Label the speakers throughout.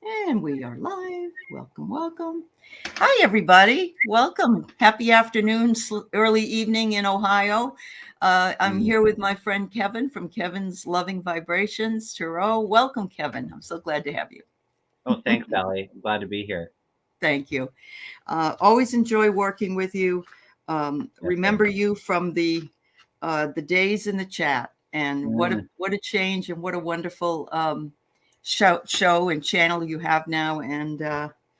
Speaker 1: And we are live. Welcome, welcome. Hi, everybody. Welcome. Happy afternoon, early evening in Ohio. I'm
Speaker 2: Mm.
Speaker 1: here with my friend Kevin from Kevin's Loving Vibrations, Turo. Welcome, Kevin. I'm so glad to have you.
Speaker 2: Oh, thanks, Aley. I'm glad to be here.
Speaker 1: Thank you. Always enjoy working with you.
Speaker 2: Yes, sir.
Speaker 1: Remember you from the days in the chat, and
Speaker 2: Mm.
Speaker 1: what a change and what a wonderful show and channel you have now. And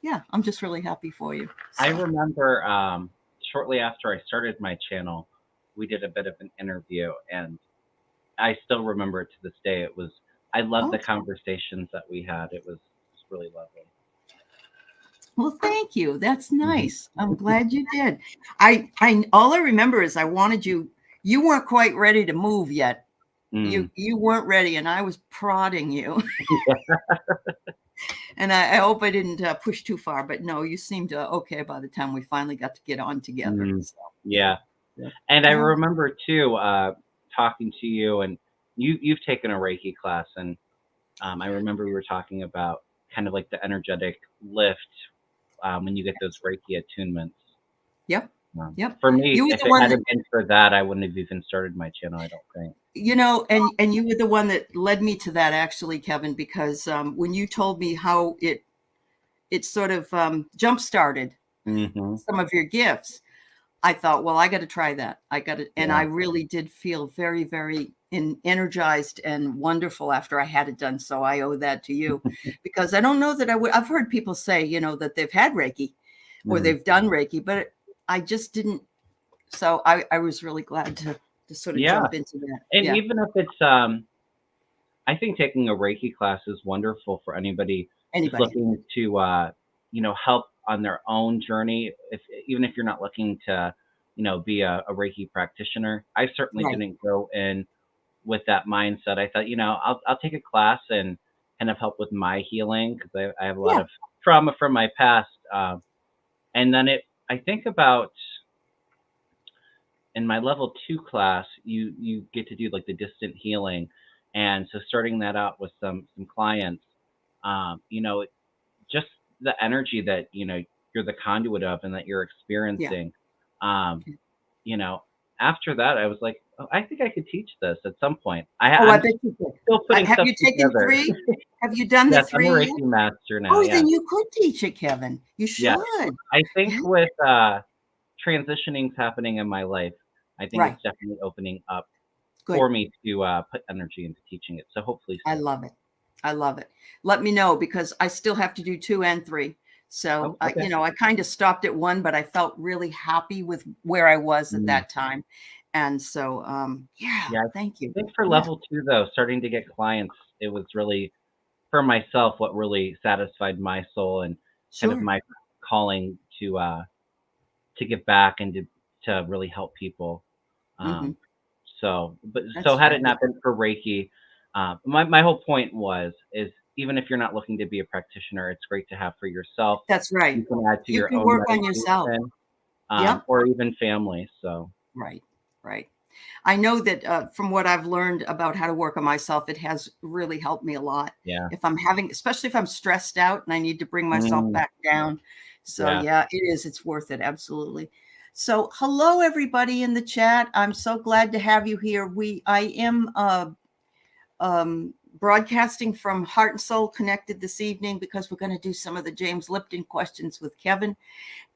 Speaker 1: yeah, I'm just really happy for you.
Speaker 2: I
Speaker 1: So
Speaker 2: remember shortly after I started my channel, we did a bit of an interview, and I still remember it to this day. I love the
Speaker 1: oh
Speaker 2: conversations that we had. It was really lovely.
Speaker 1: well, thank you. That's
Speaker 2: Mhm.
Speaker 1: nice. I'm glad you did. I all I remember is I wanted you. You weren't quite ready to move yet.
Speaker 2: Mm.
Speaker 1: You weren't ready, and I was prodding you.
Speaker 2: Yeah.
Speaker 1: And I hope I didn't push too far, but no, you seemed okay by the time we finally got to get on together.
Speaker 2: Mm.
Speaker 1: So yeah,
Speaker 2: Yeah.
Speaker 1: yeah.
Speaker 2: And I
Speaker 1: Oh,
Speaker 2: remember too talking to you, and you've taken a Reiki class, and I remember we were talking about kind of like the energetic lift when you get those Reiki attunements.
Speaker 1: yep, yep.
Speaker 2: For me,
Speaker 1: You were
Speaker 2: if
Speaker 1: the
Speaker 2: it
Speaker 1: one that
Speaker 2: hadn't been for that, I wouldn't have even started my channel, I don't think.
Speaker 1: and you were the one that led me to that actually, Kevin, because when you told me how it sort of jump started
Speaker 2: Mhm.
Speaker 1: some of your gifts, I thought, well, I got to try that. I got to, and I
Speaker 2: Yeah.
Speaker 1: really did feel very, very energized and wonderful after I had it done. So I owe that to you, because I don't know that I would. I've heard people say, that they've had Reiki or
Speaker 2: Mm.
Speaker 1: they've done Reiki, but I just didn't. So I was really glad to sort of
Speaker 2: Yeah,
Speaker 1: jump into that.
Speaker 2: and
Speaker 1: Yeah,
Speaker 2: even if it's, I think taking a Reiki class is wonderful for anybody who's
Speaker 1: anybody.
Speaker 2: looking to, help on their own journey. If even if you're not looking to, be a Reiki practitioner. I certainly
Speaker 1: Right.
Speaker 2: didn't go in with that mindset. I thought, I'll take a class and kind of help with my healing because I have a lot
Speaker 1: Yeah.
Speaker 2: of trauma from my past. And then I think about in my level two class, you get to do like the distant healing, and so starting that out with some clients, um, you know, just the energy that you're the conduit of and that you're
Speaker 1: Yeah.
Speaker 2: experiencing. Um, you know, After that, I was like, oh, I think I could teach this at some point.
Speaker 1: Oh, I
Speaker 2: I'm
Speaker 1: bet you could.
Speaker 2: still putting
Speaker 1: Have
Speaker 2: stuff
Speaker 1: you taken
Speaker 2: together.
Speaker 1: 3? Have you done the
Speaker 2: Yes, I'm a
Speaker 1: 3 yet?
Speaker 2: Reiki master now.
Speaker 1: Oh,
Speaker 2: Yeah,
Speaker 1: then you could teach it, Kevin. You
Speaker 2: yeah.
Speaker 1: should.
Speaker 2: I think
Speaker 1: Yeah.
Speaker 2: with transitionings happening in my life, I think
Speaker 1: Right.
Speaker 2: it's definitely opening up
Speaker 1: Good.
Speaker 2: for me to put energy into teaching it. So hopefully
Speaker 1: I
Speaker 2: soon.
Speaker 1: love it. I love it. Let me know because I still have to do 2 and 3. So,
Speaker 2: Oh, okay.
Speaker 1: I kind of stopped at 1, but I felt really happy with where I was at
Speaker 2: Mm.
Speaker 1: that time. And so, yeah,
Speaker 2: Yeah,
Speaker 1: thank you.
Speaker 2: I think for
Speaker 1: Yeah,
Speaker 2: level two though, starting to get clients, it was really for myself what really satisfied my soul and kind of
Speaker 1: sure.
Speaker 2: my calling to give back and to really help people.
Speaker 1: Hmm.
Speaker 2: Um, so
Speaker 1: That's
Speaker 2: had it not
Speaker 1: fabulous.
Speaker 2: been for Reiki, my whole point is even if you're not looking to be a practitioner, it's great to have for yourself.
Speaker 1: That's right.
Speaker 2: You can add to
Speaker 1: You
Speaker 2: your
Speaker 1: can
Speaker 2: own
Speaker 1: work on yourself.
Speaker 2: meditation,
Speaker 1: Yep.
Speaker 2: or even family. So
Speaker 1: Right. Right. I know that from what I've learned about how to work on myself, it has really helped me a lot.
Speaker 2: yeah,
Speaker 1: If I'm having, especially if I'm stressed out and I need to bring myself
Speaker 2: mm,
Speaker 1: back down. So
Speaker 2: yeah,
Speaker 1: yeah, it is. It's worth it. Absolutely. So hello, everybody in the chat. I'm so glad to have you here. I am broadcasting from Heart and Soul Connected this evening because we're going to do some of the James Lipton questions with Kevin.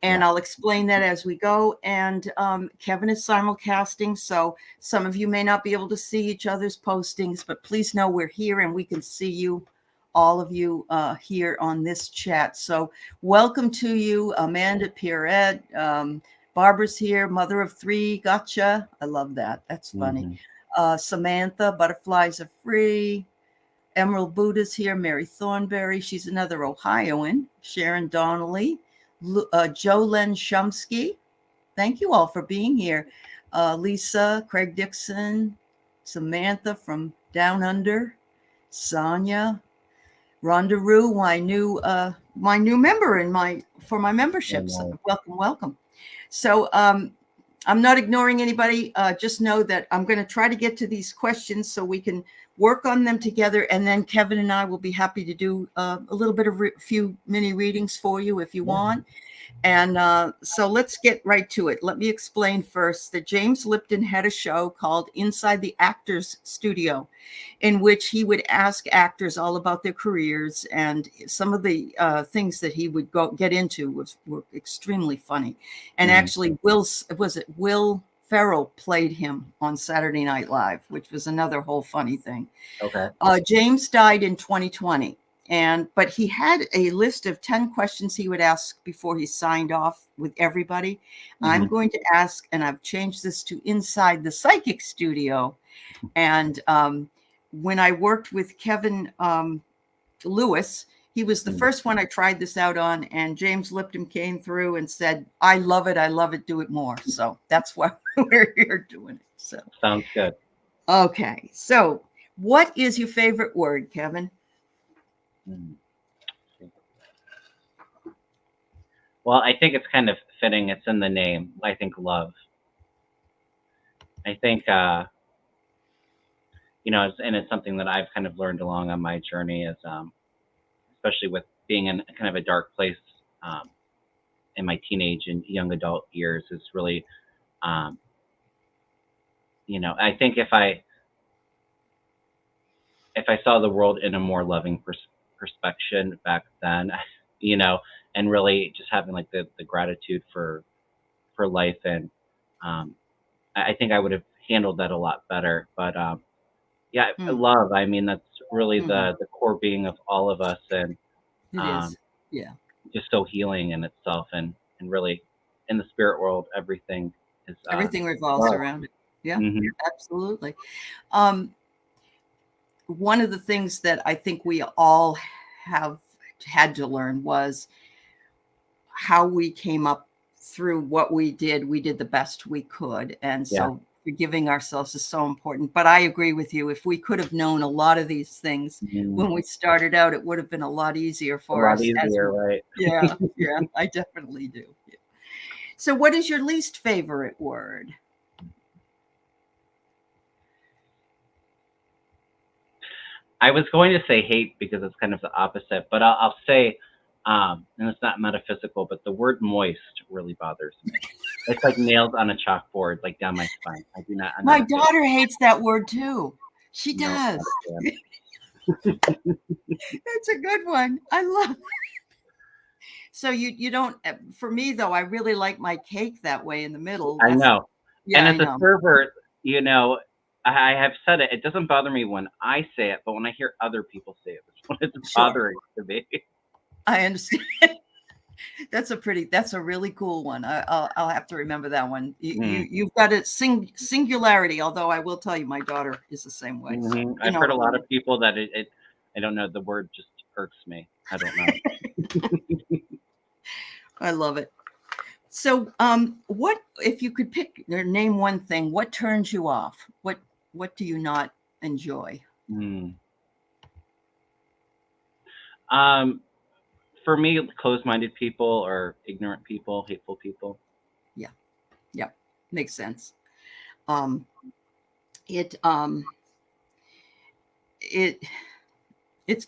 Speaker 1: And
Speaker 2: yeah.
Speaker 1: I'll explain that as we go. And Kevin is simulcasting, so some of you may not be able to see each other's postings, but please know we're here and we can see you, all of you here on this chat. So welcome to you, Amanda Pierrette. Barbara's here, mother of 3. Gotcha. I love that. That's funny.
Speaker 2: Hmm.
Speaker 1: Samantha, butterflies are free. Emerald Buddha's here. Mary Thornberry, she's another Ohioan. Sharon Donnelly, Joe Len Shumsky. Thank you all for being here. Lisa, Craig Dixon, Samantha from Down Under, Sonia, Rhonda Rue, my new member in my membership. So
Speaker 2: And
Speaker 1: welcome, welcome. So I'm not ignoring anybody. Just know that I'm going to try to get to these questions so we can work on them together, and then Kevin and I will be happy to do a little bit of few mini readings for you if you want. And so let's get right to it. Let me explain first that James Lipton had a show called Inside the Actors Studio, in which he would ask actors all about their careers, and some of the things that he would get into were extremely funny. And actually, Will Ferrell played him on Saturday Night Live, which was another whole funny thing.
Speaker 2: Okay.
Speaker 1: James died in 2020. But he had a list of 10 questions he would ask before he signed off with everybody. I'm going to ask, and I've changed this to Inside the Psychic Studio. And when I worked with Kevin Lewis, he was the first one I tried this out on, and James Lipton came through and said, I love it, do it more. So that's why we're here doing it. So
Speaker 2: sounds good.
Speaker 1: Okay, so what is your favorite word, Kevin?
Speaker 2: Well, I think it's kind of fitting. It's in the name. I think love. I think, and it's something that I've kind of learned along on my journey is, especially with being in kind of a dark place in my teenage and young adult years, is really, I think if I saw the world in a more loving perspective back then, and really just having like the gratitude for life, and I think I would have handled that a lot better. But love, I mean, that's really the core being of all of us, and
Speaker 1: it is, yeah,
Speaker 2: just so healing in itself, and really in the spirit world, everything
Speaker 1: revolves around it. Yeah, absolutely. One of the things that I think we all have had to learn was how we came up through what we did. We did the best we could. And so forgiving ourselves is so important. But I agree with you. If we could have known a lot of these things when we started out, it would have been a lot easier for us.
Speaker 2: Right?
Speaker 1: Yeah, I definitely do. Yeah. So what is your least favorite word?
Speaker 2: I was going to say hate because it's kind of the opposite, but I'll say, and it's not metaphysical, but the word moist really bothers me. It's like nails on a chalkboard, like down my spine. I do not.
Speaker 1: My daughter hates that word too. She does. That's a good one. I love it. So you don't, for me though, I really like my cake that way in the middle.
Speaker 2: I know.
Speaker 1: Yeah,
Speaker 2: and as a server, I have said it. It doesn't bother me when I say it, but when I hear other people say it, it's when it's bothering to me.
Speaker 1: I understand. That's a really cool one. I'll have to remember that one. You've got a singularity. Although I will tell you, my daughter is the same way. So,
Speaker 2: I've heard a lot of people that it. I don't know. The word just irks me. I don't know.
Speaker 1: I love it. So, what if you could pick or name one thing? What turns you off? What do you not enjoy?
Speaker 2: For me, closed-minded people or ignorant people, hateful people.
Speaker 1: Yeah, makes sense. It's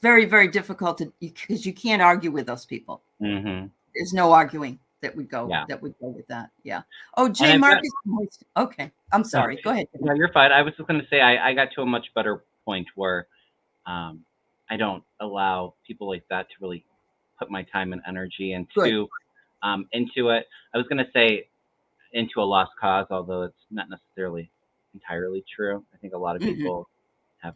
Speaker 1: very, very difficult because you can't argue with those people. There's no arguing that would go with that. Yeah. Oh, J. Marcus. Okay. I'm sorry. Go ahead.
Speaker 2: No, you're fine. I was just going to say I got to a much better point where I don't allow people like that to really put my time and energy into it. I was going to say into a lost cause, although it's not necessarily entirely true. I think a lot of people have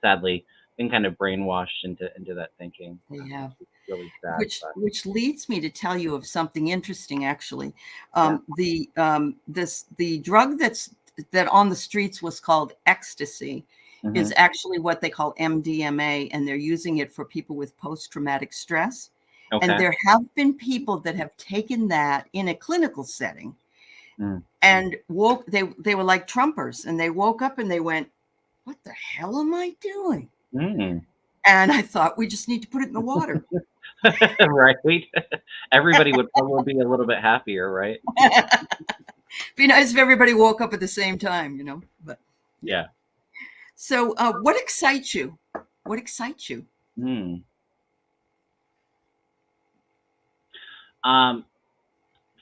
Speaker 2: sadly been kind of brainwashed into that thinking.
Speaker 1: They have.
Speaker 2: Really sad,
Speaker 1: which leads me to tell you of something interesting. Actually, the drug that on the streets was called ecstasy is actually what they call MDMA, and they're using it for people with post-traumatic stress. And there have been people that have taken that in a clinical setting and they were like Trumpers, and they woke up and they went, what the hell am I doing? And I thought, we just need to put it in the water.
Speaker 2: Right. Everybody would probably be a little bit happier, right?
Speaker 1: Be nice if everybody woke up at the same time, but
Speaker 2: yeah.
Speaker 1: So, what excites you? What excites you?
Speaker 2: Hmm. Um,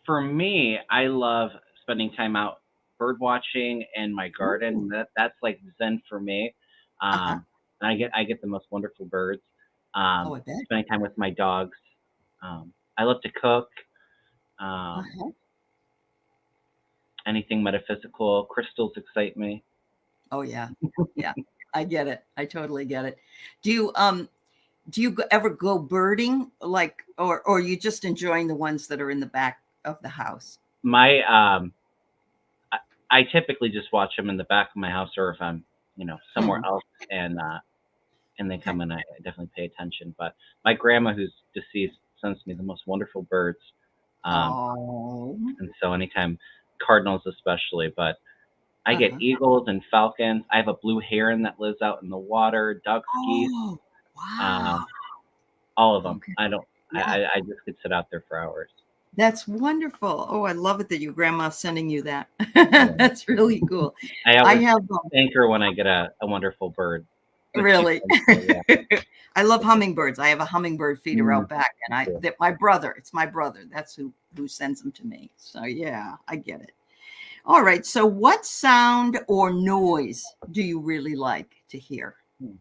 Speaker 2: for me, I love spending time out bird watching in my garden.
Speaker 1: Ooh.
Speaker 2: That's like zen for me.
Speaker 1: Uh-huh.
Speaker 2: And I get the most wonderful birds.
Speaker 1: Oh, I bet.
Speaker 2: Spending time with my dogs. I love to cook. Um,
Speaker 1: Uh-huh.
Speaker 2: anything metaphysical. Crystals excite me.
Speaker 1: Oh, yeah. Yeah. I get it. I totally get it. Do you ever go birding, like, or are you just enjoying the ones that are in the back of the house?
Speaker 2: My I, I typically just watch them in the back of my house, or if I'm somewhere
Speaker 1: Hmm.
Speaker 2: else and they
Speaker 1: Okay.
Speaker 2: come in, I definitely pay attention. But my grandma, who's deceased, sends me the most wonderful birds. Um,
Speaker 1: Oh.
Speaker 2: and so anytime, cardinals especially, but I get
Speaker 1: Uh-huh.
Speaker 2: eagles and falcons. I have a blue heron that lives out in the water, ducks, geese,
Speaker 1: Oh, wow.
Speaker 2: um, all of them.
Speaker 1: Okay.
Speaker 2: I don't.
Speaker 1: Yeah.
Speaker 2: I just could sit out there for hours.
Speaker 1: That's wonderful. Oh, I love it that your grandma's sending you that.
Speaker 2: Yeah.
Speaker 1: That's really cool.
Speaker 2: I
Speaker 1: I
Speaker 2: always
Speaker 1: have
Speaker 2: thank her when I get a wonderful bird that she
Speaker 1: really.
Speaker 2: sends me. Yeah.
Speaker 1: I love
Speaker 2: It's
Speaker 1: hummingbirds. I have a hummingbird feeder
Speaker 2: mm,
Speaker 1: out back, and
Speaker 2: me too.
Speaker 1: my brother. It's my brother. That's who sends them to me. So yeah, I get it. All right. So, what sound or noise do you really like to hear?
Speaker 2: Hmm.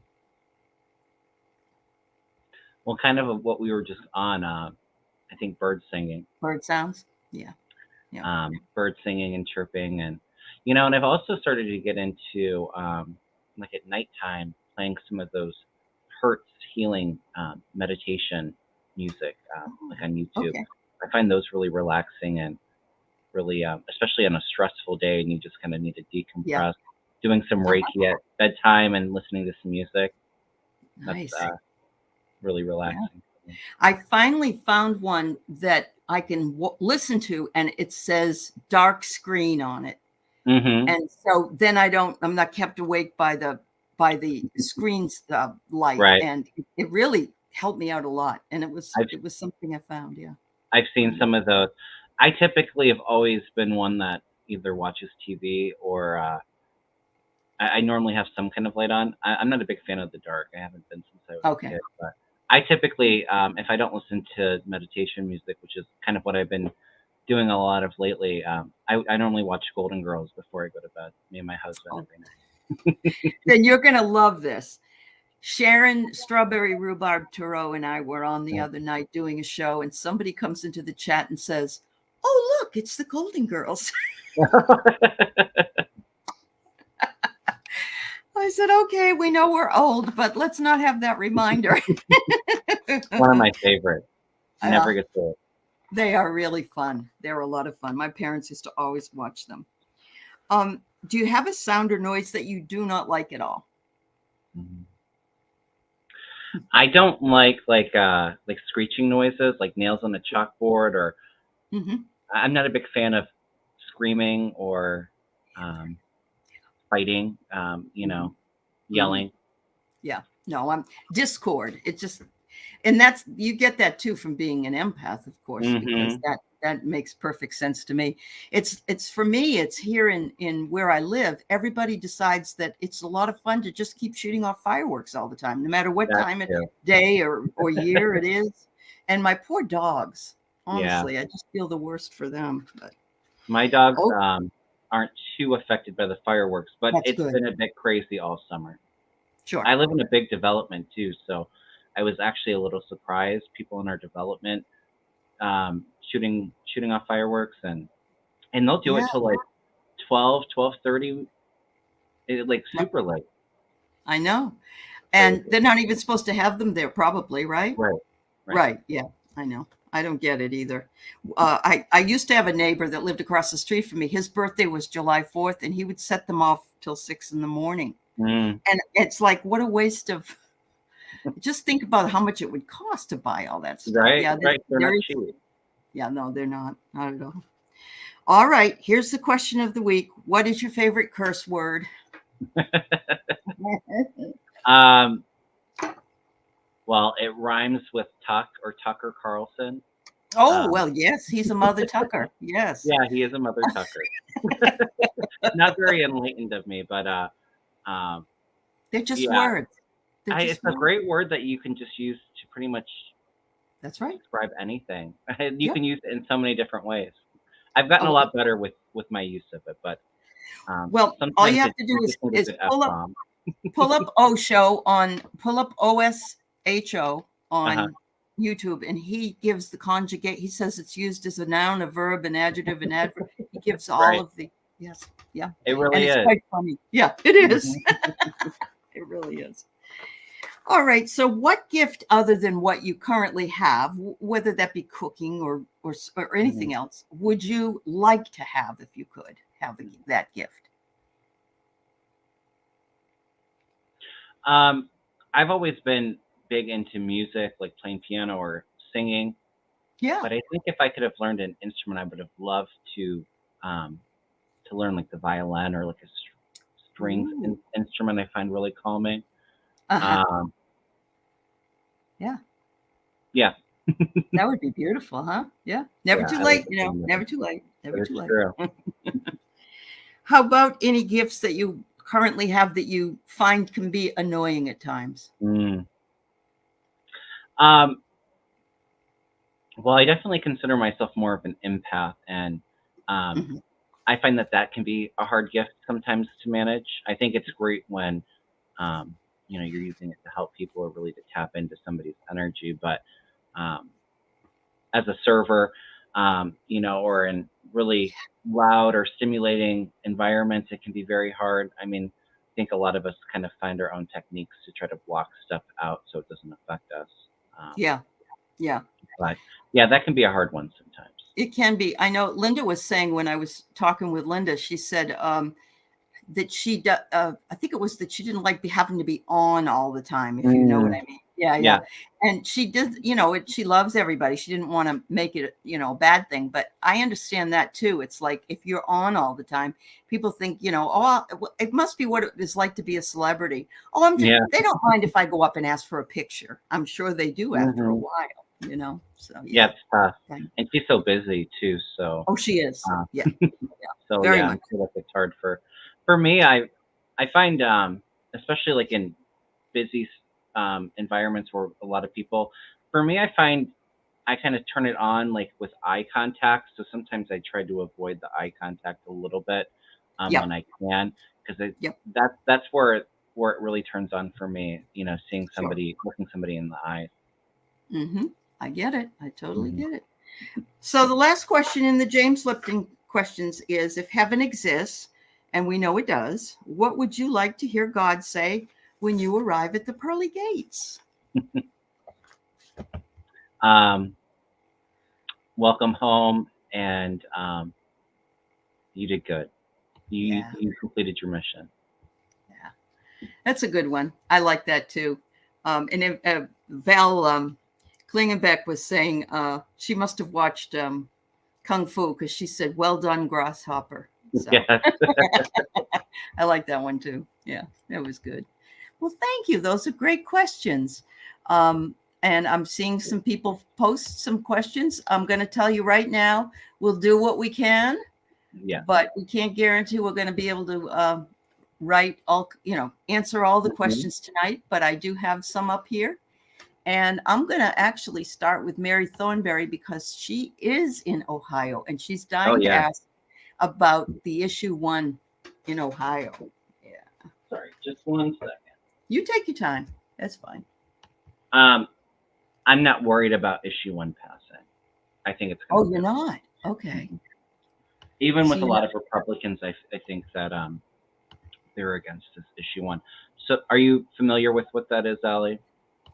Speaker 2: Well, kind of what we were just on. I think bird singing,
Speaker 1: Bird sounds. Yeah. Yeah.
Speaker 2: bird singing and chirping, and I've also started to get into like at nighttime playing some of those hertz healing meditation music, like on YouTube.
Speaker 1: Okay.
Speaker 2: I find those really relaxing and really, especially on a stressful day, and you just kind of need to
Speaker 1: Yeah.
Speaker 2: decompress. Doing some
Speaker 1: Uh-huh.
Speaker 2: Reiki at bedtime and listening to some music. That's
Speaker 1: Nice.
Speaker 2: really
Speaker 1: Yeah.
Speaker 2: relaxing for me.
Speaker 1: I finally found one that I can listen to, and it says dark screen on it.
Speaker 2: Hmm.
Speaker 1: And so then I'm not kept awake by the screen's light,
Speaker 2: Right.
Speaker 1: and it really helped me out a lot. And
Speaker 2: I've
Speaker 1: it was something I found. Yeah.
Speaker 2: I've seen
Speaker 1: Mm.
Speaker 2: some of those. I typically have always been one that either watches TV or I normally have some kind of light on. I'm not a big fan of the dark. I haven't been since I was a
Speaker 1: Okay.
Speaker 2: kid, but I typically, if I don't listen to meditation music, which is kind of what I've been doing a lot of lately, I normally watch Golden Girls before I go to bed. Me and my husband
Speaker 1: Oh,
Speaker 2: every night.
Speaker 1: then you're gonna love this. Sharon Strawberry Rhubarb Thoreau and I were on the other night doing a show, and somebody comes into the chat and says, "Oh, look, it's the Golden Girls." I said, "Okay, we know we're old, but let's not have that reminder."
Speaker 2: One of my favorites.
Speaker 1: Yeah,
Speaker 2: Never gets old.
Speaker 1: they are really fun. They're a lot of fun. My parents used to always watch them. Do you have a sound or noise that you do not like at all?
Speaker 2: Mhm. I don't like screeching noises, like nails on a chalkboard, or
Speaker 1: Hmm.
Speaker 2: I'm not a big fan of screaming or um, fighting.
Speaker 1: Hmm. Hmm.
Speaker 2: Yelling.
Speaker 1: Yeah, no, I'm discord. It just, and that's, you get that too from being an empath, of course, because
Speaker 2: Hmm.
Speaker 1: that makes perfect sense to me. It's for me, it's here in where I live, everybody decides that it's a lot of fun to just keep shooting off fireworks all the time, no matter what
Speaker 2: That
Speaker 1: time of
Speaker 2: too.
Speaker 1: day or year it is. And my poor dogs,
Speaker 2: Yeah.
Speaker 1: honestly, I just feel the worst for them. But
Speaker 2: My dogs
Speaker 1: oh,
Speaker 2: aren't too affected by the fireworks, but
Speaker 1: that's
Speaker 2: it's
Speaker 1: good.
Speaker 2: been a bit crazy all summer.
Speaker 1: Sure.
Speaker 2: I live in a big development too, so I was actually a little surprised. People in our development shooting off fireworks, and they'll do it
Speaker 1: Yeah,
Speaker 2: till like 12:30, like super late.
Speaker 1: I know. And
Speaker 2: Crazy.
Speaker 1: they're not even supposed to have them there, probably, right?
Speaker 2: Right. Right.
Speaker 1: Right. Yeah, I know. I don't get it either. I used to have a neighbor that lived across the street from me. His birthday was July 4th, and he would set them off till 6 in the morning.
Speaker 2: Mm,
Speaker 1: And it's like, what a waste of, just think about how much it would cost to buy all that stuff.
Speaker 2: right.
Speaker 1: Yeah,
Speaker 2: Right. They're
Speaker 1: there
Speaker 2: not
Speaker 1: is.
Speaker 2: cheap.
Speaker 1: Yeah, no, they're not at all. All right. Here's the question of the week. What is your favorite curse word?
Speaker 2: um. Well, it rhymes with Tuck or Tucker Carlson.
Speaker 1: Oh,
Speaker 2: Um,
Speaker 1: well, yes, he's a Mother Tucker. Yes.
Speaker 2: yeah, he is a Mother Tucker. Not very enlightened of me, but um,
Speaker 1: They're just
Speaker 2: Yeah,
Speaker 1: words. They're
Speaker 2: it's
Speaker 1: just
Speaker 2: a
Speaker 1: words.
Speaker 2: great word that you can just use to pretty much
Speaker 1: That's right.
Speaker 2: describe anything. You
Speaker 1: Yep.
Speaker 2: can use it in so many different ways. I've gotten a
Speaker 1: Oh,
Speaker 2: lot better with my use of it, but
Speaker 1: well, all you
Speaker 2: sometimes
Speaker 1: have to do
Speaker 2: you just need a
Speaker 1: is
Speaker 2: good F bomb.
Speaker 1: pull up OSHO
Speaker 2: Uh-huh.
Speaker 1: on YouTube, and he gives the conjugate. He says it's used as a noun, a verb, an adjective, an adverb. He gives all
Speaker 2: Right.
Speaker 1: of the yes, yeah,
Speaker 2: It
Speaker 1: and
Speaker 2: really
Speaker 1: it's
Speaker 2: is.
Speaker 1: quite funny. Yeah, it is.
Speaker 2: Mhm.
Speaker 1: It really is. All right. So, what gift other than what you currently have, whether that be cooking or
Speaker 2: Mhm.
Speaker 1: anything else, would you like to have if you could have that gift?
Speaker 2: Um, I've always been big into music, like playing piano or singing.
Speaker 1: Yeah.
Speaker 2: But I think if I could have learned an instrument, I would have loved um, to learn like the violin or like a strings
Speaker 1: Ooh.
Speaker 2: instrument. I find really calming.
Speaker 1: Uh-huh.
Speaker 2: Um,
Speaker 1: Yeah.
Speaker 2: yeah,
Speaker 1: That would be beautiful, huh? Yeah. Never
Speaker 2: yeah,
Speaker 1: too
Speaker 2: I would
Speaker 1: late,
Speaker 2: definitely love
Speaker 1: never
Speaker 2: it.
Speaker 1: too late.
Speaker 2: But
Speaker 1: Never
Speaker 2: it's
Speaker 1: too late.
Speaker 2: true.
Speaker 1: How about any gifts that you currently have that you find can be annoying at times?
Speaker 2: Mm. Um, well, I definitely consider myself more of an empath, and um,
Speaker 1: Mhm.
Speaker 2: I find that that can be a hard gift sometimes to manage. I think it's great when um, you're using it to help people or really to tap into somebody's energy, but um, as a server, or in really loud or stimulating environments, it can be very hard. I mean, I think a lot of us kind of find our own techniques to try to block stuff out so it doesn't affect us. Um,
Speaker 1: Yeah. Yeah.
Speaker 2: but yeah, that can be a hard one sometimes.
Speaker 1: It can be. I know Linda was saying when I was talking with Linda, she said that I think it was that she didn't like having to be on all the time, if you know what
Speaker 2: Mm,
Speaker 1: I mean. Yeah, yeah.
Speaker 2: yeah,
Speaker 1: And she did, she loves everybody. She didn't want to make it, a bad thing. But I understand that too. It's like if you're on all the time, people think, oh, it must be what it is like to be a celebrity. Oh,
Speaker 2: yeah,
Speaker 1: they don't mind if I go up and ask for a picture. I'm sure they do after a
Speaker 2: hmm
Speaker 1: while. So
Speaker 2: yeah.
Speaker 1: yeah.
Speaker 2: It's tough,
Speaker 1: Thank-
Speaker 2: and she's so busy too. So,
Speaker 1: Oh, she is.
Speaker 2: uh,
Speaker 1: Yeah. Yeah.
Speaker 2: so
Speaker 1: Very
Speaker 2: yeah, I
Speaker 1: much.
Speaker 2: feel like it's hard for me. I find especially like in busy environments where a lot of people. For me, I find I kind of turn it on like with eye contact. So sometimes I try to avoid the eye contact a little bit when
Speaker 1: Yep.
Speaker 2: I can, because
Speaker 1: Yep.
Speaker 2: that's where it really turns on for me. Seeing
Speaker 1: Sure.
Speaker 2: somebody, looking somebody in the eye.
Speaker 1: Mm-hmm. I get it. I totally
Speaker 2: Hmm.
Speaker 1: get it. So the last question in the James Lipton questions is, if heaven exists, and we know it does, what would you like to hear God say when you arrive at the pearly gates?
Speaker 2: Um, welcome home, and you did good. You
Speaker 1: Yeah,
Speaker 2: you completed your mission.
Speaker 1: yeah, that's a good one. I like that too. Val Klingenbeck was saying she must have watched Kung Fu because she said, "Well done, grasshopper." So
Speaker 2: Yes.
Speaker 1: I like that one too. Yeah, that was good. Well, thank you. Those are great questions. Um, and I'm seeing some people post some questions. I'm going to tell you right now, we'll do what we can,
Speaker 2: Yeah.
Speaker 1: but we can't guarantee we're going to be able to answer all the
Speaker 2: Mhm.
Speaker 1: questions tonight. But I do have some up here. And I'm going to actually start with Mary Thornberry because she is in Ohio and she's
Speaker 2: Oh
Speaker 1: dying to
Speaker 2: yeah.
Speaker 1: ask about the issue 1 in Ohio. Yeah.
Speaker 2: Sorry, just one second.
Speaker 1: You take your time. That's fine.
Speaker 2: Um, I'm not worried about issue one passing. I think it's going
Speaker 1: Oh,
Speaker 2: to
Speaker 1: you're
Speaker 2: fail.
Speaker 1: not? Okay.
Speaker 2: Mhm. Even
Speaker 1: So
Speaker 2: with a
Speaker 1: you're
Speaker 2: lot
Speaker 1: not.
Speaker 2: of Republicans, I think that they're against this issue one. So, are you familiar with what that is, Aley?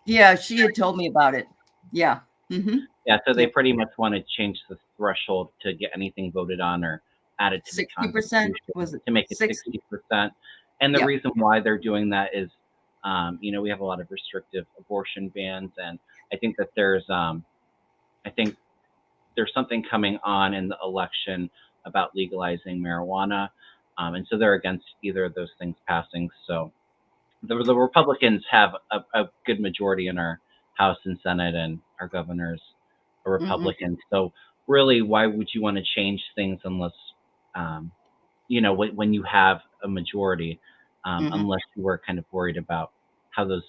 Speaker 1: Yeah, she had told me about it. Yeah. Mm-hmm.
Speaker 2: Yeah. So they
Speaker 1: Yep.
Speaker 2: pretty much want to change the threshold to get anything voted on or added to the
Speaker 1: 60%,
Speaker 2: Constitution
Speaker 1: was it
Speaker 2: to make it
Speaker 1: 60?
Speaker 2: 60%. And the
Speaker 1: Yep.
Speaker 2: reason why they're doing that is, we have a lot of restrictive abortion bans, and I think that I think there's something coming on in the election about legalizing marijuana, and so they're against either of those things passing. So the Republicans have a good majority in our House and Senate, and our governors are
Speaker 1: Mm-hmm.
Speaker 2: Republicans. So really, why would you want to change things unless, when you have a majority?
Speaker 1: Hmm.
Speaker 2: unless you were kind of worried about how those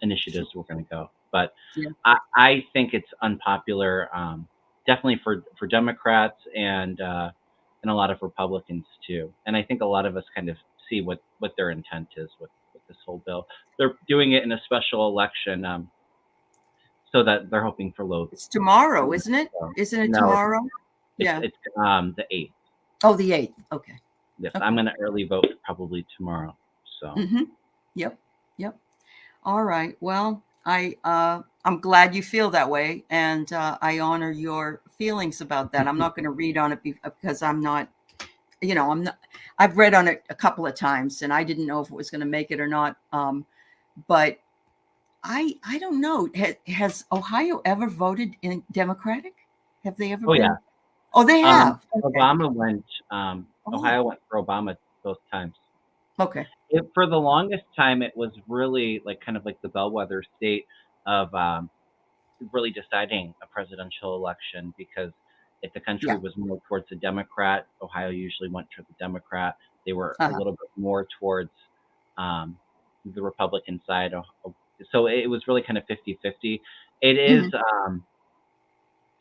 Speaker 2: initiatives were going to go. But
Speaker 1: Yeah.
Speaker 2: I think it's unpopular, definitely for Democrats and a lot of Republicans too. And I think a lot of us kind of see what their intent is with this whole bill. They're doing it in a special election, so that they're hoping for low.
Speaker 1: It's tomorrow, isn't it?
Speaker 2: So,
Speaker 1: Isn't it
Speaker 2: no,
Speaker 1: tomorrow? Yeah.
Speaker 2: it's the 8th.
Speaker 1: Oh, the 8th. Okay.
Speaker 2: Yes, I'm
Speaker 1: Okay.
Speaker 2: gonna early vote probably tomorrow. So
Speaker 1: Hmm. Yep. Yep. All right. Well, I'm glad you feel that way, and I honor your feelings about that. I'm not going to read on it because I'm not, I'm not. I've read on it a couple of times, and I didn't know if it was going to make it or not. But I don't know. Has Ohio ever voted in Democratic? Have they ever
Speaker 2: oh yeah,
Speaker 1: been? Oh, they have. Okay.
Speaker 2: Obama went.
Speaker 1: Oh,
Speaker 2: Ohio went for Obama both times.
Speaker 1: okay.
Speaker 2: For the longest time, it was really like kind of like the bellwether state of really deciding a presidential election, because if the country
Speaker 1: Yeah.
Speaker 2: was more towards a Democrat, Ohio usually went to the Democrat. They were a
Speaker 1: Uh-huh.
Speaker 2: little bit more towards um, the Republican side. So it was really kind of 50-50. It is
Speaker 1: Hmm.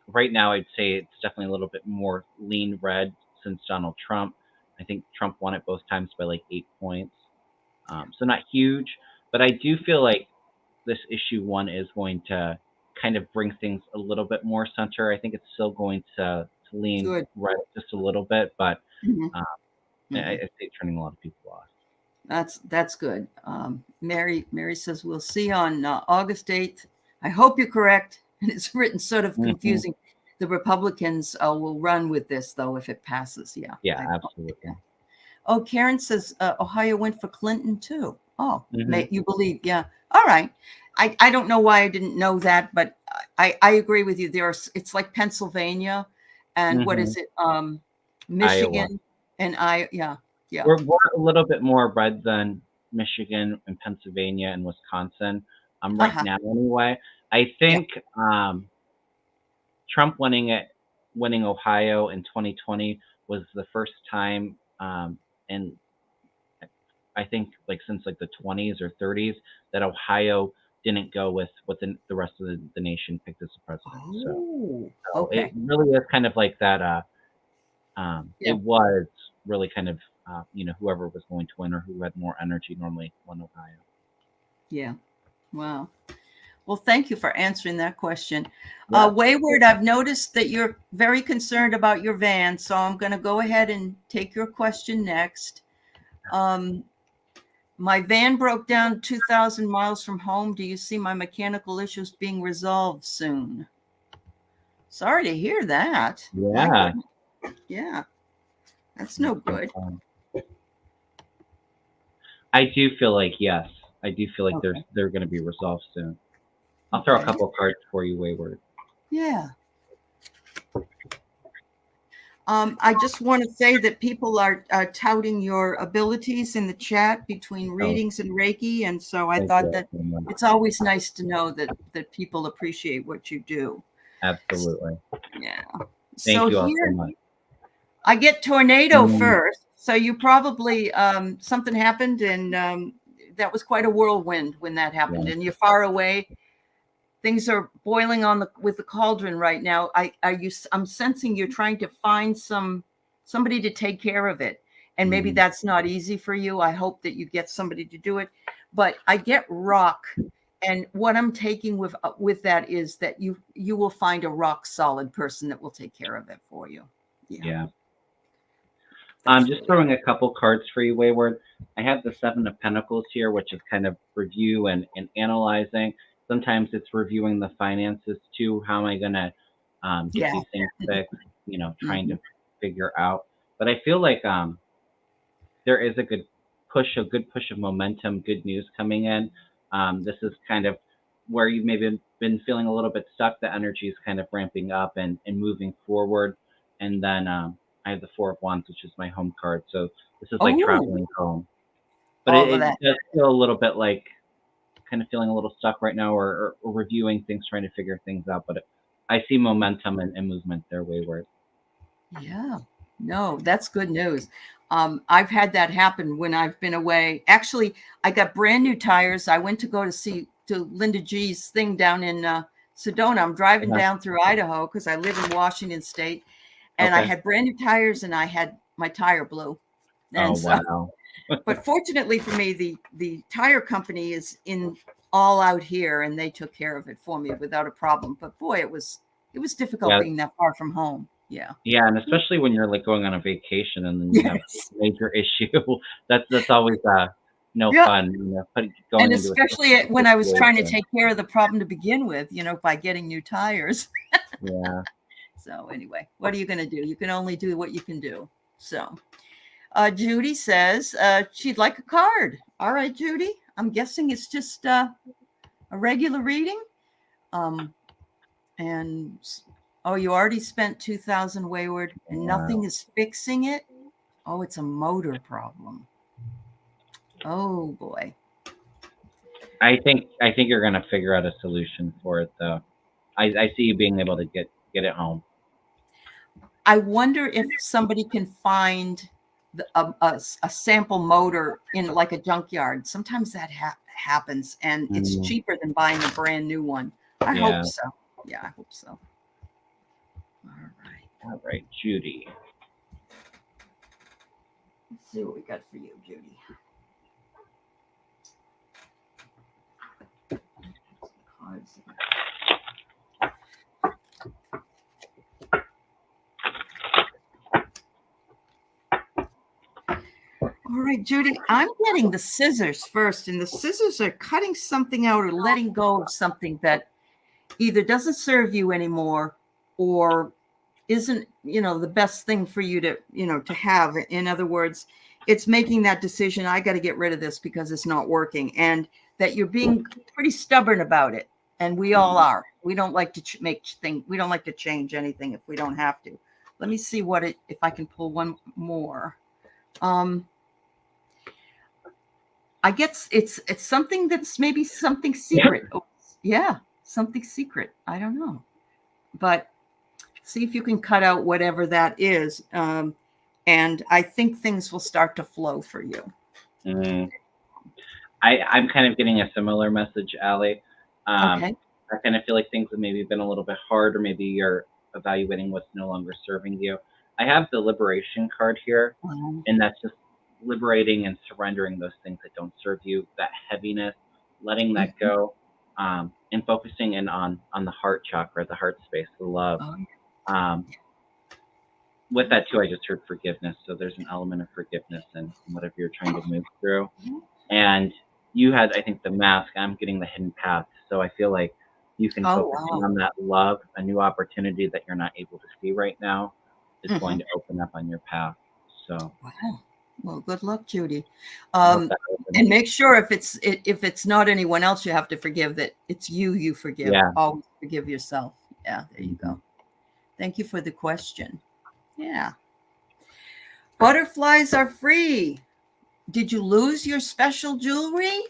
Speaker 2: right now, I'd say it's definitely a little bit more lean red since Donald Trump. I think Trump won it both times by like 8 points. So not huge, but I do feel like this issue one is going to kind of bring things a little bit more center. I think it's still going to lean
Speaker 1: Good.
Speaker 2: right just a little bit, but
Speaker 1: Hmm.
Speaker 2: um, I
Speaker 1: Hmm.
Speaker 2: see it turning a lot of people off.
Speaker 1: That's good. Mary says we'll see on August 8th. I hope you're correct. And it's written sort of
Speaker 2: Hmm.
Speaker 1: confusing. The Republicans will run with this though if it passes. Yeah.
Speaker 2: Yeah,
Speaker 1: Yeah.
Speaker 2: absolutely.
Speaker 1: Oh, Karen says Ohio went for Clinton too. Oh,
Speaker 2: Hmm.
Speaker 1: you believe? Yeah. All right. I don't know why I didn't know that, but I agree with you. It's like Pennsylvania, and what
Speaker 2: Hmm.
Speaker 1: is it?
Speaker 2: Iowa.
Speaker 1: Michigan, and I. Yeah. Yeah.
Speaker 2: We're a little bit more red than Michigan and Pennsylvania and Wisconsin.
Speaker 1: Uh
Speaker 2: Right
Speaker 1: huh.
Speaker 2: now anyway. I
Speaker 1: Yeah.
Speaker 2: think Trump winning Ohio in 2020 was the first time, in I think like since like the 20s or 30s, that Ohio didn't go with what the rest of the nation picked as the president. So,
Speaker 1: Oh.
Speaker 2: so it
Speaker 1: Okay.
Speaker 2: really is kind of like that. It
Speaker 1: Yeah.
Speaker 2: was really kind of whoever was going to win or who had more energy normally won Ohio.
Speaker 1: Yeah. Wow. Well, thank you for answering that question.
Speaker 2: Yeah.
Speaker 1: Wayward, I've noticed that you're very concerned about your van, so I'm going to go ahead and take your question next. Um, my van broke down 2,000 miles from home. Do you see my mechanical issues being resolved soon? Sorry to hear that. My
Speaker 2: Yeah.
Speaker 1: goodness. Yeah, that's
Speaker 2: That's
Speaker 1: no
Speaker 2: no
Speaker 1: good.
Speaker 2: problem. I do feel like yes. I do feel like
Speaker 1: Okay.
Speaker 2: they're going to be resolved soon. I'll throw a
Speaker 1: Okay.
Speaker 2: couple of cards for you, Wayward.
Speaker 1: Yeah. I just want to say that people are touting your abilities in the chat between
Speaker 2: Oh,
Speaker 1: readings and Reiki, and so I
Speaker 2: thank
Speaker 1: thought
Speaker 2: you
Speaker 1: that
Speaker 2: so much.
Speaker 1: it's always nice to know that people appreciate what you do.
Speaker 2: Absolutely.
Speaker 1: Yeah.
Speaker 2: Thank
Speaker 1: So
Speaker 2: you all so
Speaker 1: here
Speaker 2: much.
Speaker 1: I get tornado
Speaker 2: Mm,
Speaker 1: first. So you probably something happened, and that was quite a whirlwind when that happened.
Speaker 2: yeah.
Speaker 1: And you're far away. Things are boiling on the with the cauldron right now. I'm sensing you're trying to find somebody to take care of it, and maybe
Speaker 2: Hmm.
Speaker 1: that's not easy for you. I hope that you get somebody to do it, but I get rock, and what I'm taking with that is that you will find a rock solid person that will take care of it for you. Yeah,
Speaker 2: Yeah. I'm
Speaker 1: that's
Speaker 2: just
Speaker 1: really
Speaker 2: throwing a couple cards for you, Wayward. I have the Seven of Pentacles here, which is kind of review and analyzing. Sometimes it's reviewing the finances too. How am I going to get
Speaker 1: yeah.
Speaker 2: these things fixed? Trying
Speaker 1: Mhm.
Speaker 2: to figure out. But I feel like there is a good push of momentum, good news coming in. This is kind of where you've maybe been feeling a little bit stuck. The energy is kind of ramping up and moving forward. And then I have the Four of Wands, which is my home card. So this is like
Speaker 1: Oh,
Speaker 2: traveling home. But
Speaker 1: all of
Speaker 2: it
Speaker 1: that.
Speaker 2: does feel a little bit like kind of feeling a little stuck right now, or reviewing things, trying to figure things out. But I see momentum and movement there, Wayward.
Speaker 1: Yeah. No, that's good news. I've had that happen when I've been away. Actually, I got brand new tires. I went to go to see to Linda G's thing down in Sedona. I'm driving
Speaker 2: Uh-huh.
Speaker 1: down through Idaho because I live in Washington State, and I
Speaker 2: Okay.
Speaker 1: had brand new tires, and I had my tire blew.
Speaker 2: Oh,
Speaker 1: And so,
Speaker 2: wow.
Speaker 1: but fortunately for me, the tire company is in all out here, and they took care of it for me without a problem. But boy, it was difficult
Speaker 2: Yeah.
Speaker 1: being that far from home. Yeah.
Speaker 2: Yeah, and especially when you're like going on a vacation and then you have
Speaker 1: Yes.
Speaker 2: a major issue, that's always no
Speaker 1: Yeah.
Speaker 2: fun,
Speaker 1: And
Speaker 2: going into a
Speaker 1: especially
Speaker 2: stressful
Speaker 1: when I was trying to
Speaker 2: situation.
Speaker 1: take care of the problem to begin with, by getting new tires.
Speaker 2: Yeah.
Speaker 1: So anyway, what are you going to do? You can only do what you can do. So Judy says she'd like a card. All right, Judy. I'm guessing it's just a regular reading. And you already spent 2,000 wayward, and nothing
Speaker 2: Wow.
Speaker 1: is fixing it. Oh, it's a motor problem. Oh boy.
Speaker 2: I think you're gonna figure out a solution for it though. I see you being able to get it home.
Speaker 1: I wonder if somebody can find a sample motor in like a junkyard. Sometimes that happens, and it's
Speaker 2: Mm,
Speaker 1: cheaper than buying a brand new one. I
Speaker 2: yeah.
Speaker 1: hope so. Yeah, I hope so. All right.
Speaker 2: All right, Judy.
Speaker 1: Let's see what we got for you, Judy. Cards. All right, Judy, I'm getting the scissors first, and the scissors are cutting something out or letting go of something that either doesn't serve you anymore or isn't, the best thing for you to, to have. In other words, it's making that decision. I got to get rid of this because it's not working, and that you're being pretty stubborn about it. And we all are. We don't like to make things. We don't like to change anything if we don't have to. Let me see if I can pull one more. I guess it's something that's maybe something secret. Oh, yeah, something secret. I don't know, but see if you can cut out whatever that is, and I think things will start to flow for you.
Speaker 2: Mm. I'm kind of getting a similar message, Allie. Um,
Speaker 1: Okay.
Speaker 2: I kind of feel like things have maybe been a little bit hard, or maybe you're evaluating what's no longer serving you. I have the liberation card here, and that's just liberating and surrendering those things that don't serve you, that heaviness, letting that
Speaker 1: Mhm.
Speaker 2: go, and focusing in on the heart chakra, the heart space, the love.
Speaker 1: Oh,
Speaker 2: Um, with that too, I just heard forgiveness. So there's an element of forgiveness and whatever you're trying to move through.
Speaker 1: yeah.
Speaker 2: And you had, I think, the mask. I'm getting the hidden path. So I feel like you can
Speaker 1: Oh,
Speaker 2: focus in
Speaker 1: wow.
Speaker 2: on that love, a new opportunity that you're not able to see right now is
Speaker 1: Hmm.
Speaker 2: going to open up on your path. So
Speaker 1: Wow. Well, good luck, Judy.
Speaker 2: I hope that
Speaker 1: And
Speaker 2: opens.
Speaker 1: make sure if it's not anyone else you have to forgive, that it's you forgive.
Speaker 2: Yeah.
Speaker 1: Always forgive yourself. Yeah, there you
Speaker 2: Hmm.
Speaker 1: go. Thank you for the question. Yeah. Butterflies are free. Did you lose your special jewelry?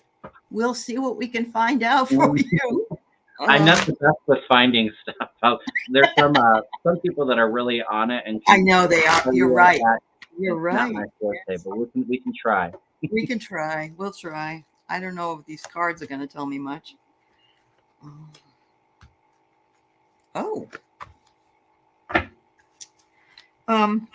Speaker 1: We'll see what we can find out for you.
Speaker 2: I'm
Speaker 1: Uh,
Speaker 2: not the best with finding stuff out. There's some people that are really on it and
Speaker 1: I
Speaker 2: can
Speaker 1: know they are.
Speaker 2: tell
Speaker 1: You're
Speaker 2: you where it's
Speaker 1: right.
Speaker 2: at.
Speaker 1: You're
Speaker 2: It's not
Speaker 1: right.
Speaker 2: my forte, but we can try.
Speaker 1: We can try. We'll try. I don't know if these cards are going to tell me much. Oh. Um,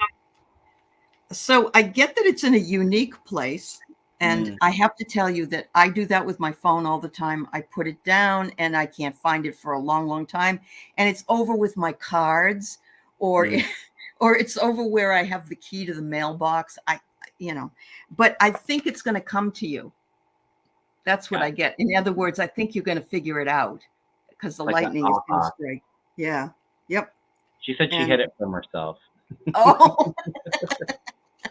Speaker 1: so I get that it's in a unique place. And
Speaker 2: Mm,
Speaker 1: I have to tell you that I do that with my phone all the time. I put it down and I can't find it for a long, long time. And it's over with my cards, or
Speaker 2: mm,
Speaker 1: or it's over where I have the key to the mailbox. But I think it's going to come to you. That's what
Speaker 2: got
Speaker 1: I
Speaker 2: it.
Speaker 1: get. In other words, I think you're going to figure it out because the
Speaker 2: It's like a
Speaker 1: lightning is going to
Speaker 2: aha.
Speaker 1: strike. Yeah. Yep.
Speaker 2: She said she
Speaker 1: And
Speaker 2: hid it from herself.
Speaker 1: oh,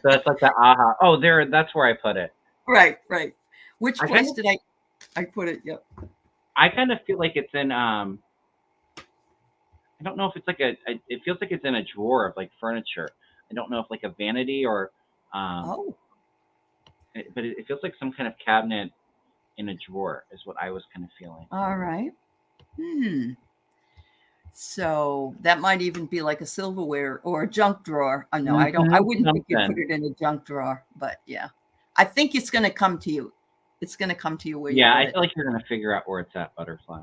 Speaker 2: So it's like the aha. Oh, there. That's where I put it.
Speaker 1: right, right. Which
Speaker 2: I kind
Speaker 1: place
Speaker 2: of
Speaker 1: did I put it? Yep.
Speaker 2: I kind of feel like it's in. I don't know if it's like it feels like it's in a drawer of like furniture. I don't know if like a vanity or. Um.
Speaker 1: Oh,
Speaker 2: But it feels like some kind of cabinet in a drawer is what I was kind of feeling.
Speaker 1: all right. Hmm. So that might even be like a silverware or a junk drawer. No, I wouldn't think you'd put
Speaker 2: Something.
Speaker 1: it in a junk drawer, but yeah. I think it's going to come to you. It's going to come to you where you
Speaker 2: Yeah,
Speaker 1: put
Speaker 2: I
Speaker 1: it.
Speaker 2: feel like you're gonna figure out where it's at, butterfly.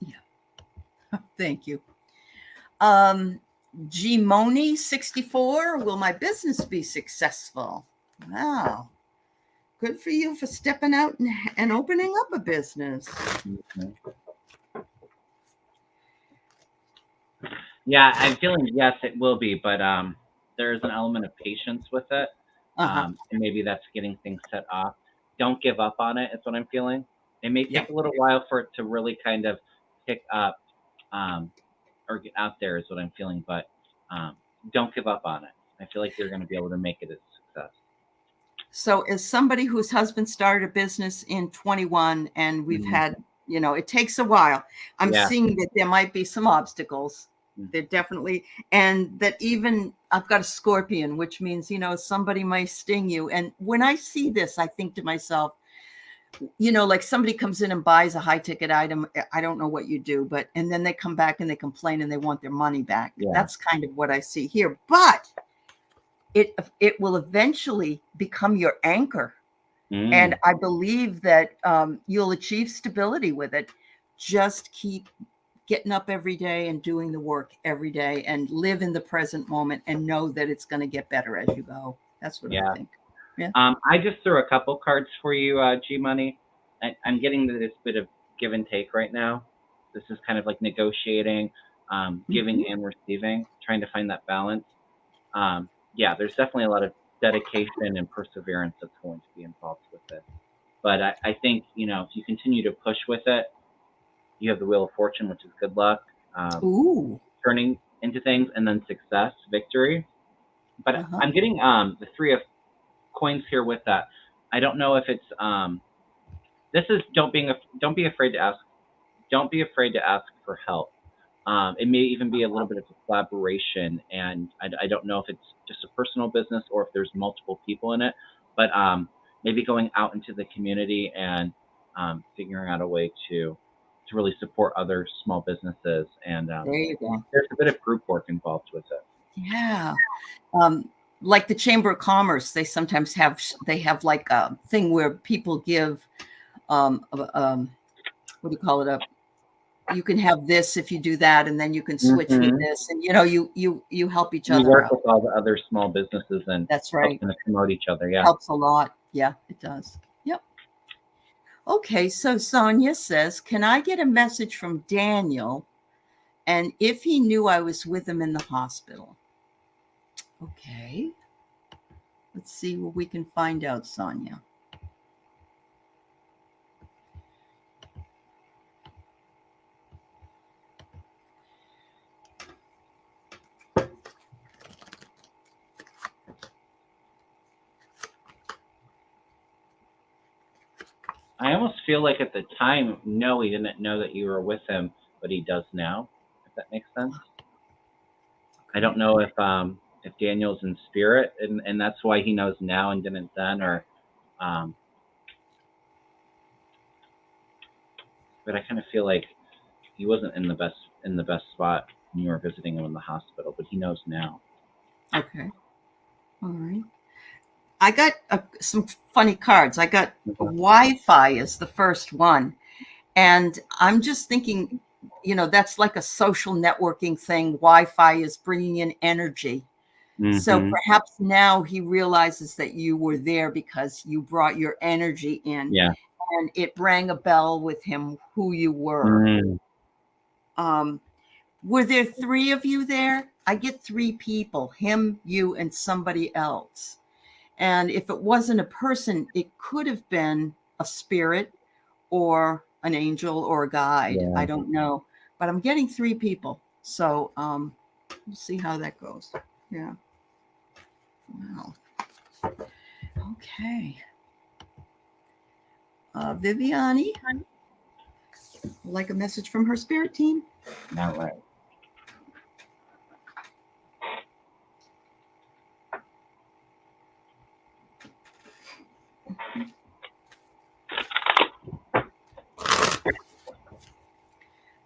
Speaker 1: Yeah. Thank you. Gmoni 64, will my business be successful? Wow. Good for you for stepping out and opening up a business.
Speaker 2: Mhm. Yeah, I'm feeling yes, it will be, but there's an element of patience with it,
Speaker 1: Uh-huh.
Speaker 2: and maybe that's getting things set off. Don't give up on it. Is what I'm feeling. It may
Speaker 1: Yeah.
Speaker 2: take a little while for it to really kind of pick up, um, or get out there. Is what I'm feeling, but um, don't give up on it. I feel like you're going to be able to make it a success.
Speaker 1: So as somebody whose husband started a business in 21 and we've
Speaker 2: Mhm.
Speaker 1: had, it takes a while. I'm
Speaker 2: Yeah.
Speaker 1: seeing that there might be some obstacles.
Speaker 2: Mm.
Speaker 1: There definitely, and that even I've got a scorpion, which means, somebody might sting you. And when I see this, I think to myself, like somebody comes in and buys a high ticket item. I don't know what you do, and then they come back and they complain and they want their money back.
Speaker 2: Yeah.
Speaker 1: That's kind of what I see here. But it will eventually become your anchor. And
Speaker 2: Mm.
Speaker 1: I believe that you'll achieve stability with it. Just keep getting up every day and doing the work every day and live in the present moment and know that it's going to get better as you go. That's what I
Speaker 2: Yeah.
Speaker 1: think. Yeah.
Speaker 2: I just threw a couple cards for you, G Money. I'm getting this bit of give and take right now. This is kind of like negotiating, giving
Speaker 1: Mhm.
Speaker 2: and receiving, trying to find that balance. Yeah, there's definitely a lot of dedication and perseverance that's going to be involved with it. But I think, if you continue to push with it, you have the Wheel of Fortune, which is good luck,
Speaker 1: Ooh.
Speaker 2: turning into things, and then success, victory. But
Speaker 1: Uh-huh.
Speaker 2: I'm getting the Three of Coins here with that. I don't know if it's this is don't be afraid to ask. Don't be afraid to ask for help. It may even be a little bit of a collaboration, and I don't know if it's just a personal business or if there's multiple people in it, but maybe going out into the community and figuring out a way to really support other small businesses, and
Speaker 1: There you go.
Speaker 2: there's a bit of group work involved with it.
Speaker 1: Yeah. Um, like the Chamber of Commerce, they sometimes have like a thing where people give what do you call it, you can have this if you do that, and then you can switch with
Speaker 2: Hmm.
Speaker 1: this, and you help each
Speaker 2: You
Speaker 1: other
Speaker 2: work
Speaker 1: out.
Speaker 2: with all the other small businesses and
Speaker 1: That's
Speaker 2: help
Speaker 1: right.
Speaker 2: them promote each other. Yeah.
Speaker 1: Helps a lot. Yeah, it does. Yep. Okay, so Sonia says, can I get a message from Daniel, and if he knew I was with him in the hospital? Okay, let's see what we can find out, Sonia.
Speaker 2: I almost feel like at the time, no, he didn't know that you were with him, but he does now. If that makes sense. I don't know if Daniel's in spirit and that's why he knows now and didn't then, or um, but I kind of feel like he wasn't in the best spot when you were visiting him in the hospital, but he knows now.
Speaker 1: Okay, all right. I got some funny cards. I got
Speaker 2: Mhm.
Speaker 1: Wi-Fi is the first one. And I'm just thinking, that's like a social networking thing. Wi-Fi is bringing in energy. So
Speaker 2: Mhm.
Speaker 1: perhaps now he realizes that you were there because you brought your energy in
Speaker 2: Yeah.
Speaker 1: and it rang a bell with him who you were.
Speaker 2: Mm.
Speaker 1: Um, were there three of you there? I get three people, him, you, and somebody else. And if it wasn't a person, it could have been a spirit or an angel or a guide. I
Speaker 2: Yeah.
Speaker 1: don't know. But I'm getting three people. So we'll see how that goes. Yeah. Wow. Okay. Viviani, like a message from her spirit team.
Speaker 2: All right.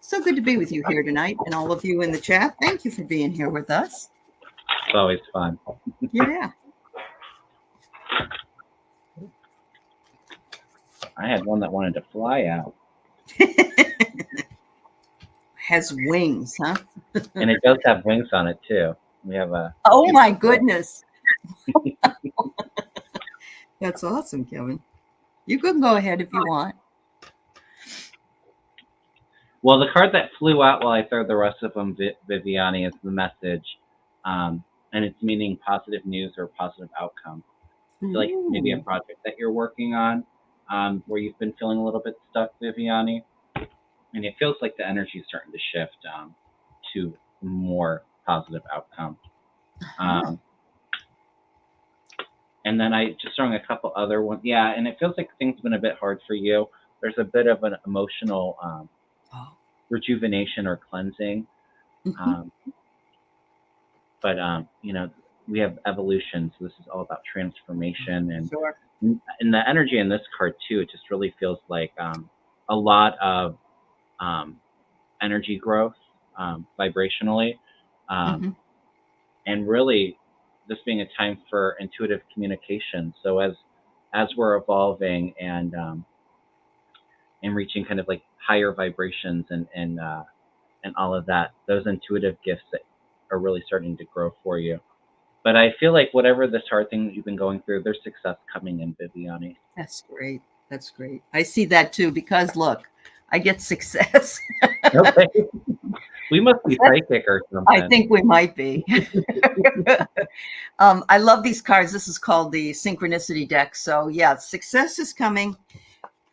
Speaker 1: So good to be with you here tonight, and all of you in the chat. Thank you for being here with us.
Speaker 2: It's always fun.
Speaker 1: Yeah.
Speaker 2: I had one that wanted to fly out.
Speaker 1: Has wings, huh?
Speaker 2: And it does have wings on it too. We have a.
Speaker 1: Oh my goodness. That's awesome, Kevin. You can go ahead if you want.
Speaker 2: Well, the card that flew out while I throw the rest of them, Viviani, is the message, and it's meaning positive news or positive outcome. I feel like maybe a project that you're working on, where you've been feeling a little bit stuck, Viviani, and it feels like the energy is starting to shift to more positive outcome. And then I just throwing a couple other ones. Yeah, and it feels like things have been a bit hard for you. There's a bit of an emotional rejuvenation or cleansing. But we have evolution, so this is all about transformation. And
Speaker 1: Sure.
Speaker 2: and the energy in this card too, it just really feels like a lot of energy growth vibrationally, and really this being a time for intuitive communication. So as we're evolving and reaching kind of like higher vibrations and all of that, those intuitive gifts that are really starting to grow for you. But I feel like whatever this hard thing that you've been going through, there's success coming in, Viviani.
Speaker 1: That's great. That's great. I see that too, because look, I get success.
Speaker 2: Okay. We must be psychic or something.
Speaker 1: I think we might be. I love these cards. This is called the Synchronicity deck. So yeah, success is coming,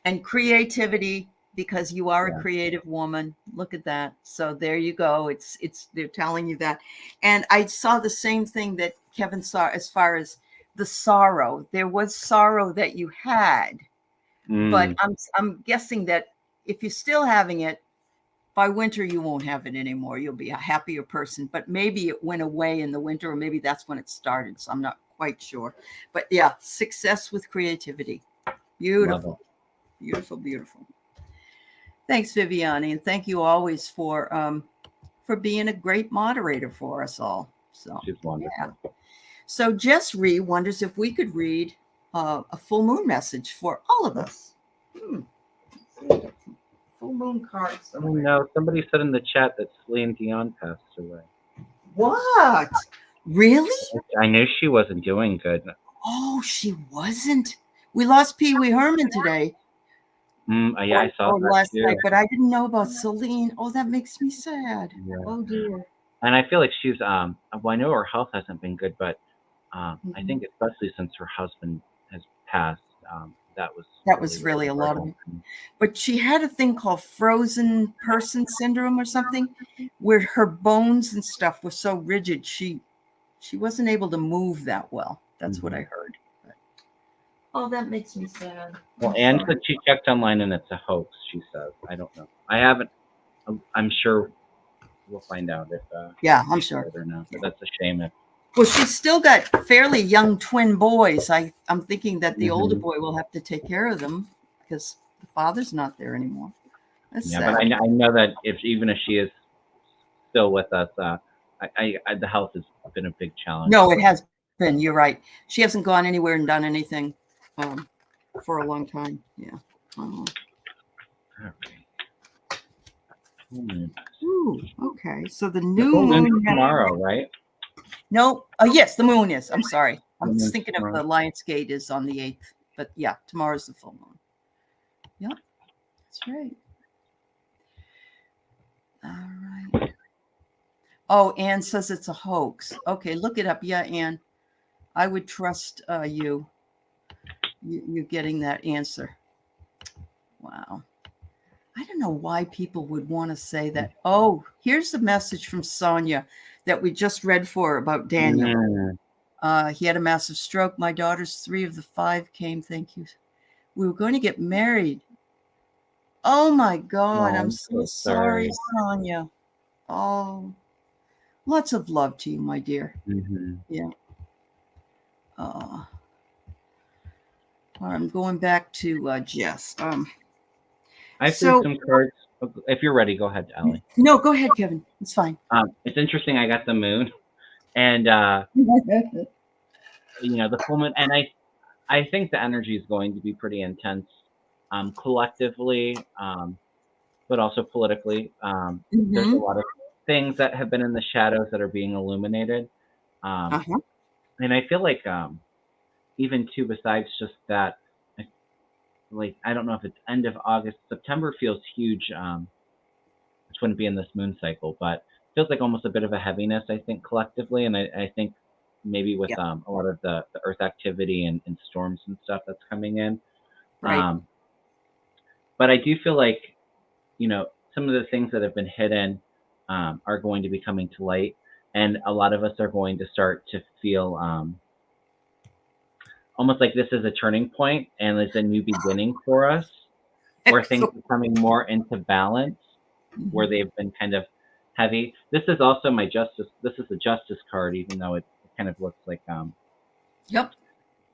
Speaker 1: and creativity, because you are a creative woman. Look at that. So there you go. It's they're telling you that. And I saw the same thing that Kevin saw as far as the sorrow. There was sorrow that you had, but I'm guessing that if you're still having it, by winter you won't have it anymore. You'll be a happier person. But maybe it went away in the winter, or maybe that's when it started. So I'm not quite sure. But yeah, success with creativity. Beautiful. Beautiful, beautiful. Thanks, Viviani, and thank you always for being a great moderator for us all. So
Speaker 2: she's wonderful.
Speaker 1: Yeah. So Jess Ree wonders if we could read a full moon message for all of us. Full moon cards. Somewhere.
Speaker 2: No, somebody said in the chat that Celine Dion passed away.
Speaker 1: What? Really?
Speaker 2: I knew she wasn't doing good.
Speaker 1: Oh, she wasn't. We lost Pee Wee Herman today.
Speaker 2: Yeah, I saw that
Speaker 1: last
Speaker 2: too.
Speaker 1: night, but I didn't know about Celine. Oh, that makes me sad.
Speaker 2: Yeah.
Speaker 1: Oh dear.
Speaker 2: And I feel like she's well, I know her health hasn't been good, but I think especially since her husband has passed, that was
Speaker 1: really a lot of it. But she had a thing called frozen person syndrome or something, where her bones and stuff were so rigid she wasn't able to move that well. That's what I heard. But, oh, that makes me sad.
Speaker 2: Well, Anne said she checked online and it's a hoax, she says. I don't know. I haven't. I'm sure we'll find out if
Speaker 1: I'm sure.
Speaker 2: Or not, but that's a shame.
Speaker 1: Well, she's still got fairly young twin boys. I'm thinking that the older boy will have to take care of them because the father's not there anymore. That's sad.
Speaker 2: But I know that even if she is still with us, the health has been a big challenge.
Speaker 1: No, it has been. You're right. She hasn't gone anywhere and done anything for a long time. Yeah. Ooh, okay. So the new moon
Speaker 2: tomorrow, right?
Speaker 1: No. Oh, yes, the moon is. I'm sorry. I'm just thinking of the Lionsgate is on the 8th. But yeah, tomorrow's the full moon. Yep. That's right. All right. Oh, Anne says it's a hoax. Okay, look it up. Yeah, Anne. I would trust you getting that answer. Wow. I don't know why people would want to say that. Oh, here's the message from Sonia that we just read for about Daniel. He had a massive stroke. My daughters, 3 of the 5 came. Thank you. We were going to get married. Oh my God. I'm so sorry, Sonia. Oh, lots of love to you, my dear. Yeah. I'm going back to Jess.
Speaker 2: I threw some cards If you're ready, go ahead, Aley.
Speaker 1: No, go ahead, Kevin. It's fine.
Speaker 2: It's interesting. I got the moon, and the full moon, and I think the energy is going to be pretty intense, collectively, but also politically. There's a
Speaker 1: Hmm.
Speaker 2: lot of things that have been in the shadows that are being illuminated, um,
Speaker 1: Uh-huh.
Speaker 2: and I feel like even too, besides just that, I don't know if it's end of August. September feels huge. Which wouldn't be in this moon cycle, but feels like almost a bit of a heaviness, I think, collectively. And I think maybe with
Speaker 1: Yeah.
Speaker 2: a lot of the Earth activity and storms and stuff that's coming in.
Speaker 1: Right.
Speaker 2: Um, but I do feel like, some of the things that have been hidden are going to be coming to light. And a lot of us are going to start to feel almost like this is a turning point and it's a new beginning for us, where things
Speaker 1: Excellent.
Speaker 2: are coming more into balance, where
Speaker 1: Mhm.
Speaker 2: they've been kind of heavy. This is also my justice. This is the justice card, even though it kind of looks like
Speaker 1: Yep.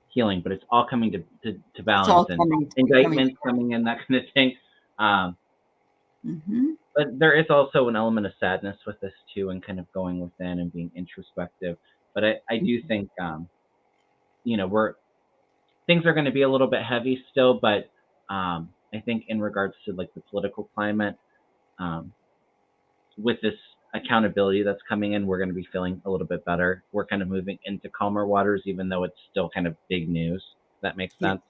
Speaker 2: healing, but it's all coming to
Speaker 1: It's
Speaker 2: balance
Speaker 1: all
Speaker 2: and
Speaker 1: coming
Speaker 2: indictments
Speaker 1: together.
Speaker 2: coming in, that kind of thing. Um,
Speaker 1: Hmm.
Speaker 2: but there is also an element of sadness with this too, and kind of going within and being introspective. But I do think we're things are going to be a little bit heavy still, but I think in regards to like the political climate, um, with this accountability that's coming in, we're going to be feeling a little bit better. We're kind of moving into calmer waters, even though it's still kind of big news. If that makes
Speaker 1: Yeah.
Speaker 2: sense.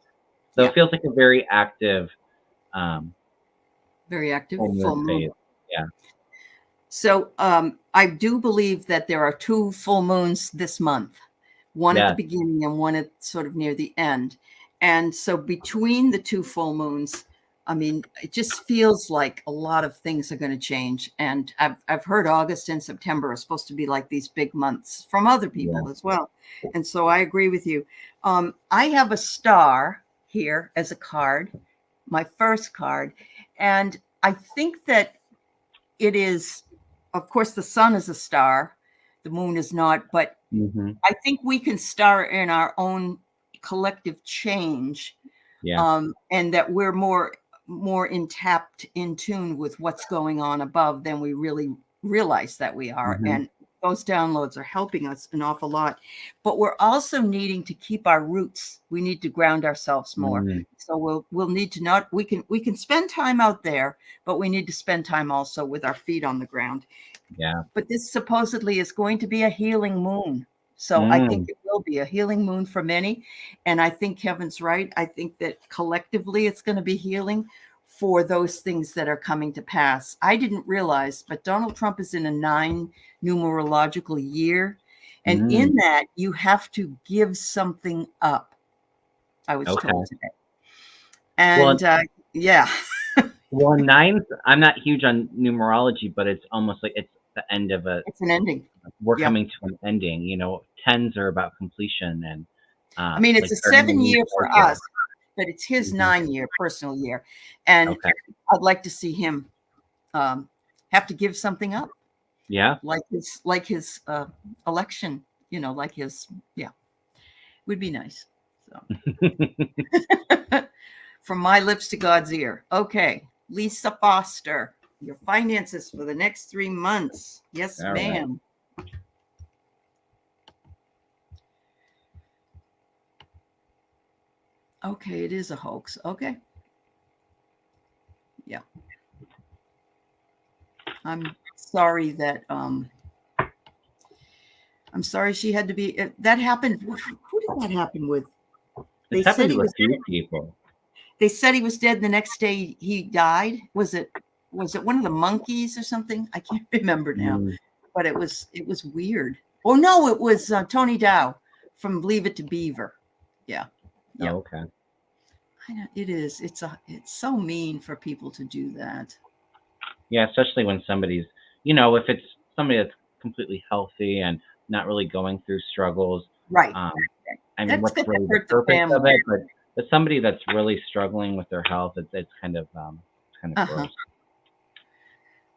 Speaker 2: So
Speaker 1: Yeah.
Speaker 2: it feels like a very active um,
Speaker 1: Very active
Speaker 2: full
Speaker 1: full
Speaker 2: moon
Speaker 1: moon.
Speaker 2: phase. Yeah.
Speaker 1: So I do believe that there are two full moons this month, one at the
Speaker 2: Yes.
Speaker 1: beginning and one at sort of near the end. And so between the two full moons, I mean, it just feels like a lot of things are going to change. And I've heard August and September are supposed to be like these big months from other
Speaker 2: Yeah.
Speaker 1: people as well. And so I agree with you. I have a star here as a card, my first card. And I think that it is, of course, the sun is a star, the moon is not, but
Speaker 2: Hmm.
Speaker 1: I think we can star in our own collective change,
Speaker 2: Yeah.
Speaker 1: and that we're more in tune with what's going on above than we really realize that we are.
Speaker 2: Hmm.
Speaker 1: And those downloads are helping us an awful lot. But we're also needing to keep our roots. We need to ground ourselves more.
Speaker 2: Mm.
Speaker 1: So we'll need to not we can spend time out there, but we need to spend time also with our feet on the ground.
Speaker 2: Yeah.
Speaker 1: But this supposedly is going to be a healing moon. So I think
Speaker 2: Mm.
Speaker 1: it will be a healing moon for many. And I think Kevin's right. I think that collectively it's going to be healing for those things that are coming to pass. I didn't realize, but Donald Trump is in a 9 numerological year. And in
Speaker 2: Mm.
Speaker 1: that, you have to give something up, I was told
Speaker 2: Okay.
Speaker 1: today.
Speaker 2: Well,
Speaker 1: And yeah,
Speaker 2: nines. I'm not huge on numerology, but it's almost like it's the end of a.
Speaker 1: it's an ending.
Speaker 2: We're
Speaker 1: Yeah.
Speaker 2: coming to an ending. Tens are about completion and
Speaker 1: I mean, it's
Speaker 2: like
Speaker 1: a
Speaker 2: starting a
Speaker 1: seven
Speaker 2: new
Speaker 1: year for
Speaker 2: cycle.
Speaker 1: us, but it's his
Speaker 2: Hmm.
Speaker 1: 9 year personal year. And
Speaker 2: Okay.
Speaker 1: I'd like to see him um, have to give something up,
Speaker 2: Yeah.
Speaker 1: like his election, like his, yeah, would be nice. So from my lips to God's ear. Okay, Lisa Foster, your finances for the next 3 months. Yes,
Speaker 2: All right.
Speaker 1: ma'am. Okay, it is a hoax. Okay. Yeah. I'm sorry that I'm sorry she had to be. That happened. Who did that happen with?
Speaker 2: It's
Speaker 1: They said
Speaker 2: happened
Speaker 1: he
Speaker 2: to a
Speaker 1: was.
Speaker 2: few people.
Speaker 1: They said he was dead. The next day he died. Was it one of the monkeys or something? I can't remember now.
Speaker 2: Mm.
Speaker 1: But it was weird. Oh no, it was Tony Dow from Leave It to Beaver. Yeah, yeah.
Speaker 2: Oh, okay.
Speaker 1: I know, it is. It's so mean for people to do that.
Speaker 2: Yeah, especially when somebody's, if it's somebody that's completely healthy and not really going through struggles.
Speaker 1: Right.
Speaker 2: Um,
Speaker 1: Right.
Speaker 2: I mean,
Speaker 1: That's
Speaker 2: what's
Speaker 1: going to
Speaker 2: really the
Speaker 1: hurt the
Speaker 2: purpose of
Speaker 1: family.
Speaker 2: it? But somebody that's really struggling with their health, it's kind of
Speaker 1: Uh huh.
Speaker 2: gross.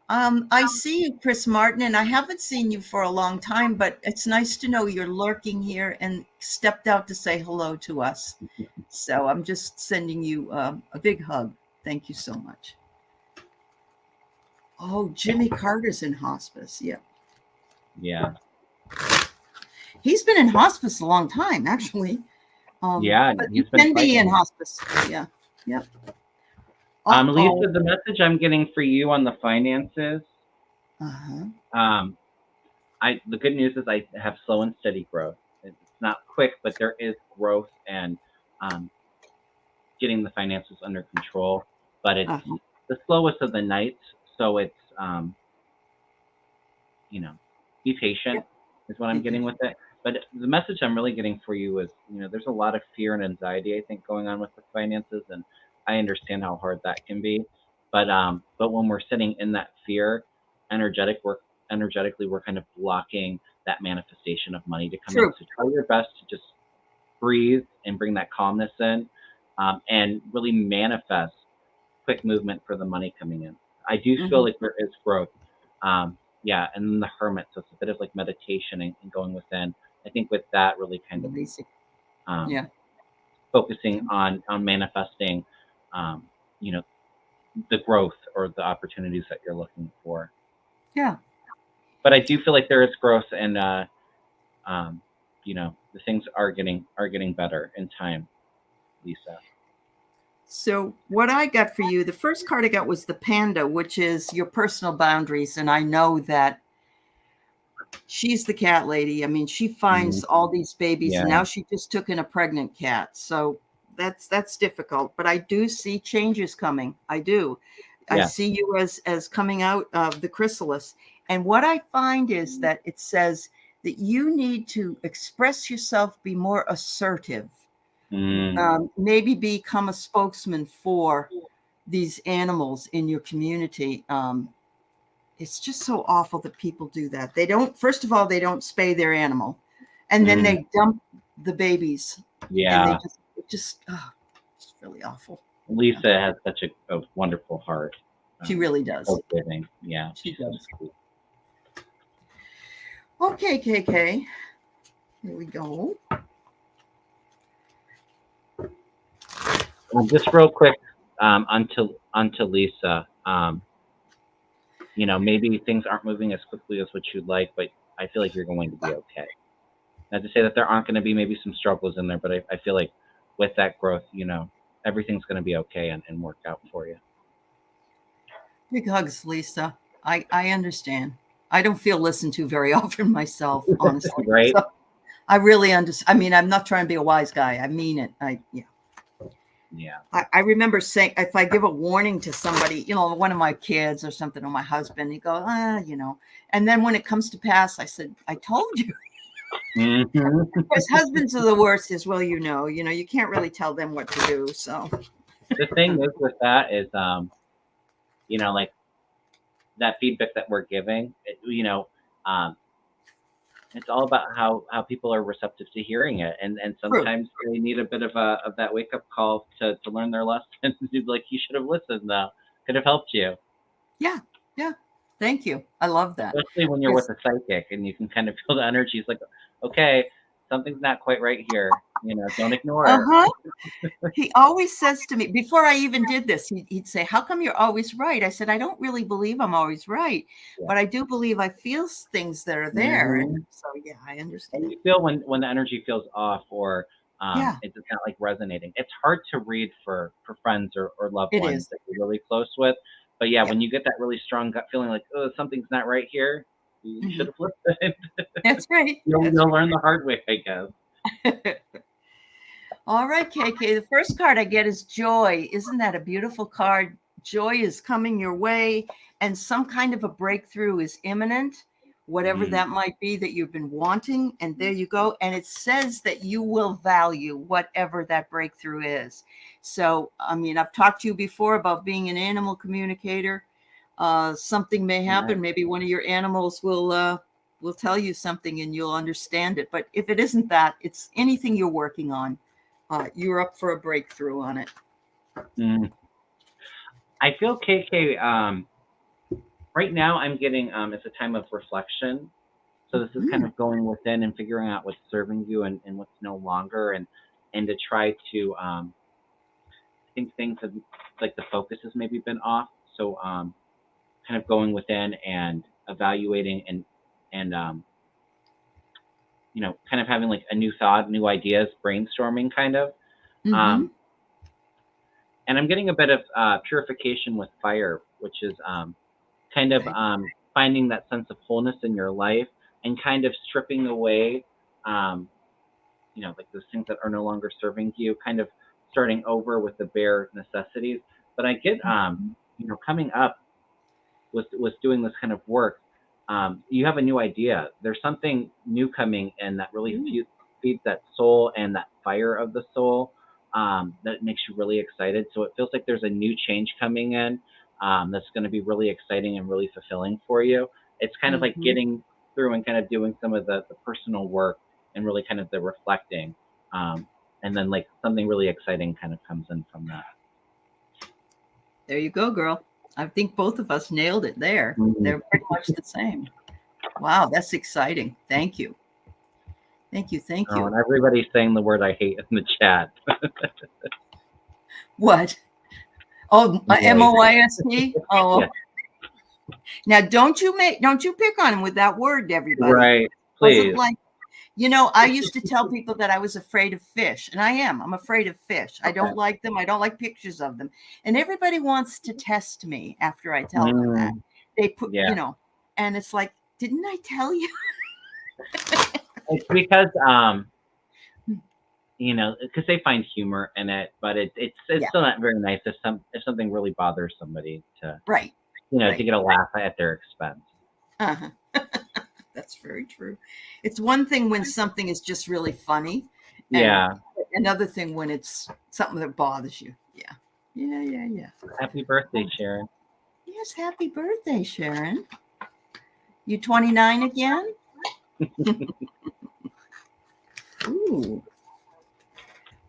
Speaker 1: I see you, Chris Martin, and I haven't seen you for a long time, but it's nice to know you're lurking here and stepped out to say hello to us. So I'm just sending you a big hug. Thank you so much. Oh, Jimmy Carter's in hospice. Yeah.
Speaker 2: Yeah.
Speaker 1: He's been in hospice a long time, actually.
Speaker 2: Yeah,
Speaker 1: But you
Speaker 2: he's been
Speaker 1: can be in
Speaker 2: fighting.
Speaker 1: hospice. Yeah. Yep. Uh-oh.
Speaker 2: Lisa, the message I'm getting for you on the finances,
Speaker 1: Uh-huh.
Speaker 2: the good news is I have slow and steady growth. It's not quick, but there is growth and um, getting the finances under control. But it's
Speaker 1: Uh-huh.
Speaker 2: the slowest of the nights, so it's um, you know, be patient
Speaker 1: Yep.
Speaker 2: is what
Speaker 1: Be
Speaker 2: I'm getting with
Speaker 1: patient.
Speaker 2: it. But the message I'm really getting for you is, there's a lot of fear and anxiety I think going on with the finances, and I understand how hard that can be. But when we're sitting in that fear, energetically we're kind of blocking that manifestation of money to come in.
Speaker 1: True.
Speaker 2: So try your best to just breathe and bring that calmness in, and really manifest quick movement for the money coming in. I do feel
Speaker 1: Mm-hmm.
Speaker 2: like there is growth. Yeah, and then the hermit, so it's a bit of like meditation and going within. I think with that, really kind of
Speaker 1: Releasing.
Speaker 2: um,
Speaker 1: Yeah.
Speaker 2: focusing on manifesting, um, you know, the growth or the opportunities that you're looking for.
Speaker 1: Yeah.
Speaker 2: But I do feel like there is growth, and um, the things are getting better in time, Lisa.
Speaker 1: So what I got for you, the first card I got was the panda, which is your personal boundaries. And I know that she's the cat lady. I mean, she
Speaker 2: Mhm.
Speaker 1: finds all these babies, and
Speaker 2: Yeah,
Speaker 1: now she just took in a pregnant cat. So that's difficult. But I do see changes coming. I do. I
Speaker 2: yeah.
Speaker 1: see you as coming out of the chrysalis. And what I find is that it says that you need to express yourself, be more assertive,
Speaker 2: Mm,
Speaker 1: maybe become a spokesman for these animals in your community. It's just so awful that people do that. They don't, first of all, they don't spay their animal, and then
Speaker 2: mm,
Speaker 1: they dump the babies, and they
Speaker 2: yeah.
Speaker 1: it's really awful. Yeah,
Speaker 2: Lisa has such a wonderful heart.
Speaker 1: she really
Speaker 2: So
Speaker 1: does.
Speaker 2: giving. Yeah,
Speaker 1: She
Speaker 2: she's so
Speaker 1: does.
Speaker 2: sweet.
Speaker 1: Okay, KK, here we go.
Speaker 2: Just real quick, onto Lisa. Maybe things aren't moving as quickly as what you'd like, but I feel like you're going to be okay. Not to say that there aren't going to be maybe some struggles in there, but I feel like with that growth, everything's going to be okay and work out for you.
Speaker 1: Big hugs, Lisa. I understand. I don't feel listened to very often myself, honestly.
Speaker 2: Right?
Speaker 1: So I really understand. I mean, I'm not trying to be a wise guy. I mean it. Yeah.
Speaker 2: Yeah.
Speaker 1: I remember saying, if I give a warning to somebody, one of my kids or something, or my husband, he goes, and then when it comes to pass, I said, I told you.
Speaker 2: Hmm.
Speaker 1: Of course, husbands are the worst as well. You can't really tell them what to do. So,
Speaker 2: The thing is with that is, like that feedback that we're giving, um, it's all about how people are receptive to hearing it, and
Speaker 1: true.
Speaker 2: sometimes they need a bit of that wake up call to learn their lesson. Like, you should have listened, though. Could have helped you,
Speaker 1: Yeah. Yeah. Thank you. I love that.
Speaker 2: especially when you're with a psychic and you can kind of feel the energy. It's like, okay, something's not quite right here. Don't ignore
Speaker 1: Uh
Speaker 2: it.
Speaker 1: huh. He always says to me, before I even did this, he'd say, "How come you're always right?" I said, "I don't really believe I'm always right,
Speaker 2: Yeah.
Speaker 1: but I do believe I feel things that are there." And
Speaker 2: Hmm.
Speaker 1: so, yeah, I
Speaker 2: And
Speaker 1: understand.
Speaker 2: you feel when the energy feels off, or
Speaker 1: Yeah,
Speaker 2: it's just not like resonating. It's hard to read for friends or loved
Speaker 1: it
Speaker 2: ones
Speaker 1: is.
Speaker 2: that you're really close with. But yeah,
Speaker 1: Yeah.
Speaker 2: when you get that really strong gut feeling like, oh, something's not right here, you should
Speaker 1: Hmm.
Speaker 2: have listened.
Speaker 1: That's right.
Speaker 2: you'll
Speaker 1: That's
Speaker 2: you'll learn the hard way, I guess.
Speaker 1: right. All right, KK. The first card I get is joy. Isn't that a beautiful card? Joy is coming your way, and some kind of a breakthrough is imminent, whatever
Speaker 2: Mm,
Speaker 1: that might be that you've been wanting. And there you go. And it says that you will value whatever that breakthrough is. So, I mean, I've talked to you before about being an animal communicator. Something may
Speaker 2: yeah.
Speaker 1: happen. Maybe one of your animals will tell you something and you'll understand it. But if it isn't that, it's anything you're working on. You're up for a breakthrough on it.
Speaker 2: Mm. I feel KK. Right now, I'm getting it's a time of reflection. So this is kind
Speaker 1: Mm,
Speaker 2: of going within and figuring out what's serving you and what's no longer, and to try to I think things have, like, the focus has maybe been off. So kind of going within and evaluating and kind of having like a new thought, new ideas, brainstorming kind of.
Speaker 1: Mm-hmm.
Speaker 2: Um, and I'm getting a bit of purification with fire, which is kind of
Speaker 1: Okay.
Speaker 2: finding that sense of wholeness in your life and kind of stripping away, um, like those things that are no longer serving you, kind of starting over with the bare necessities. But I get, coming up was doing this kind of work, you have a new idea. There's something new coming in that really feeds that soul and that fire of the soul, that makes you really excited. So it feels like there's a new change coming in, that's going to be really exciting and really fulfilling for you. It's kind of like
Speaker 1: Mm-hmm.
Speaker 2: getting through and kind of doing some of the personal work and really kind of the reflecting. And then like something really exciting kind of comes in from that.
Speaker 1: There you go, girl. I think both of us nailed it there.
Speaker 2: Mhm.
Speaker 1: They're pretty much the same. Wow, that's exciting. Thank you. Thank you. Thank
Speaker 2: Oh,
Speaker 1: you.
Speaker 2: and everybody's saying the word I hate in the chat.
Speaker 1: What? Oh,
Speaker 2: Moist.
Speaker 1: MOIST?
Speaker 2: Yeah,
Speaker 1: Oh, now don't you pick on him with that word, everybody.
Speaker 2: right.
Speaker 1: Wasn't
Speaker 2: Please.
Speaker 1: like, I used to tell people that I was afraid of fish, and I am. I'm afraid of fish. I
Speaker 2: Okay.
Speaker 1: don't like them. I don't like pictures of them. And everybody wants to test me after I tell them that.
Speaker 2: Mm,
Speaker 1: They put,
Speaker 2: yeah.
Speaker 1: and it's like, didn't I tell you?
Speaker 2: It's because because they find humor in it, but it's
Speaker 1: Yeah,
Speaker 2: still not very nice if something really bothers somebody to
Speaker 1: right,
Speaker 2: to
Speaker 1: right.
Speaker 2: get a laugh at their expense.
Speaker 1: Uh-huh. That's very true. It's one thing when something is just really funny, and
Speaker 2: Yeah.
Speaker 1: another thing when it's something that bothers you. Yeah. Yeah, yeah, yeah.
Speaker 2: Happy birthday, Sharon.
Speaker 1: Yes, happy birthday, Sharon. You 29 again? Ooh.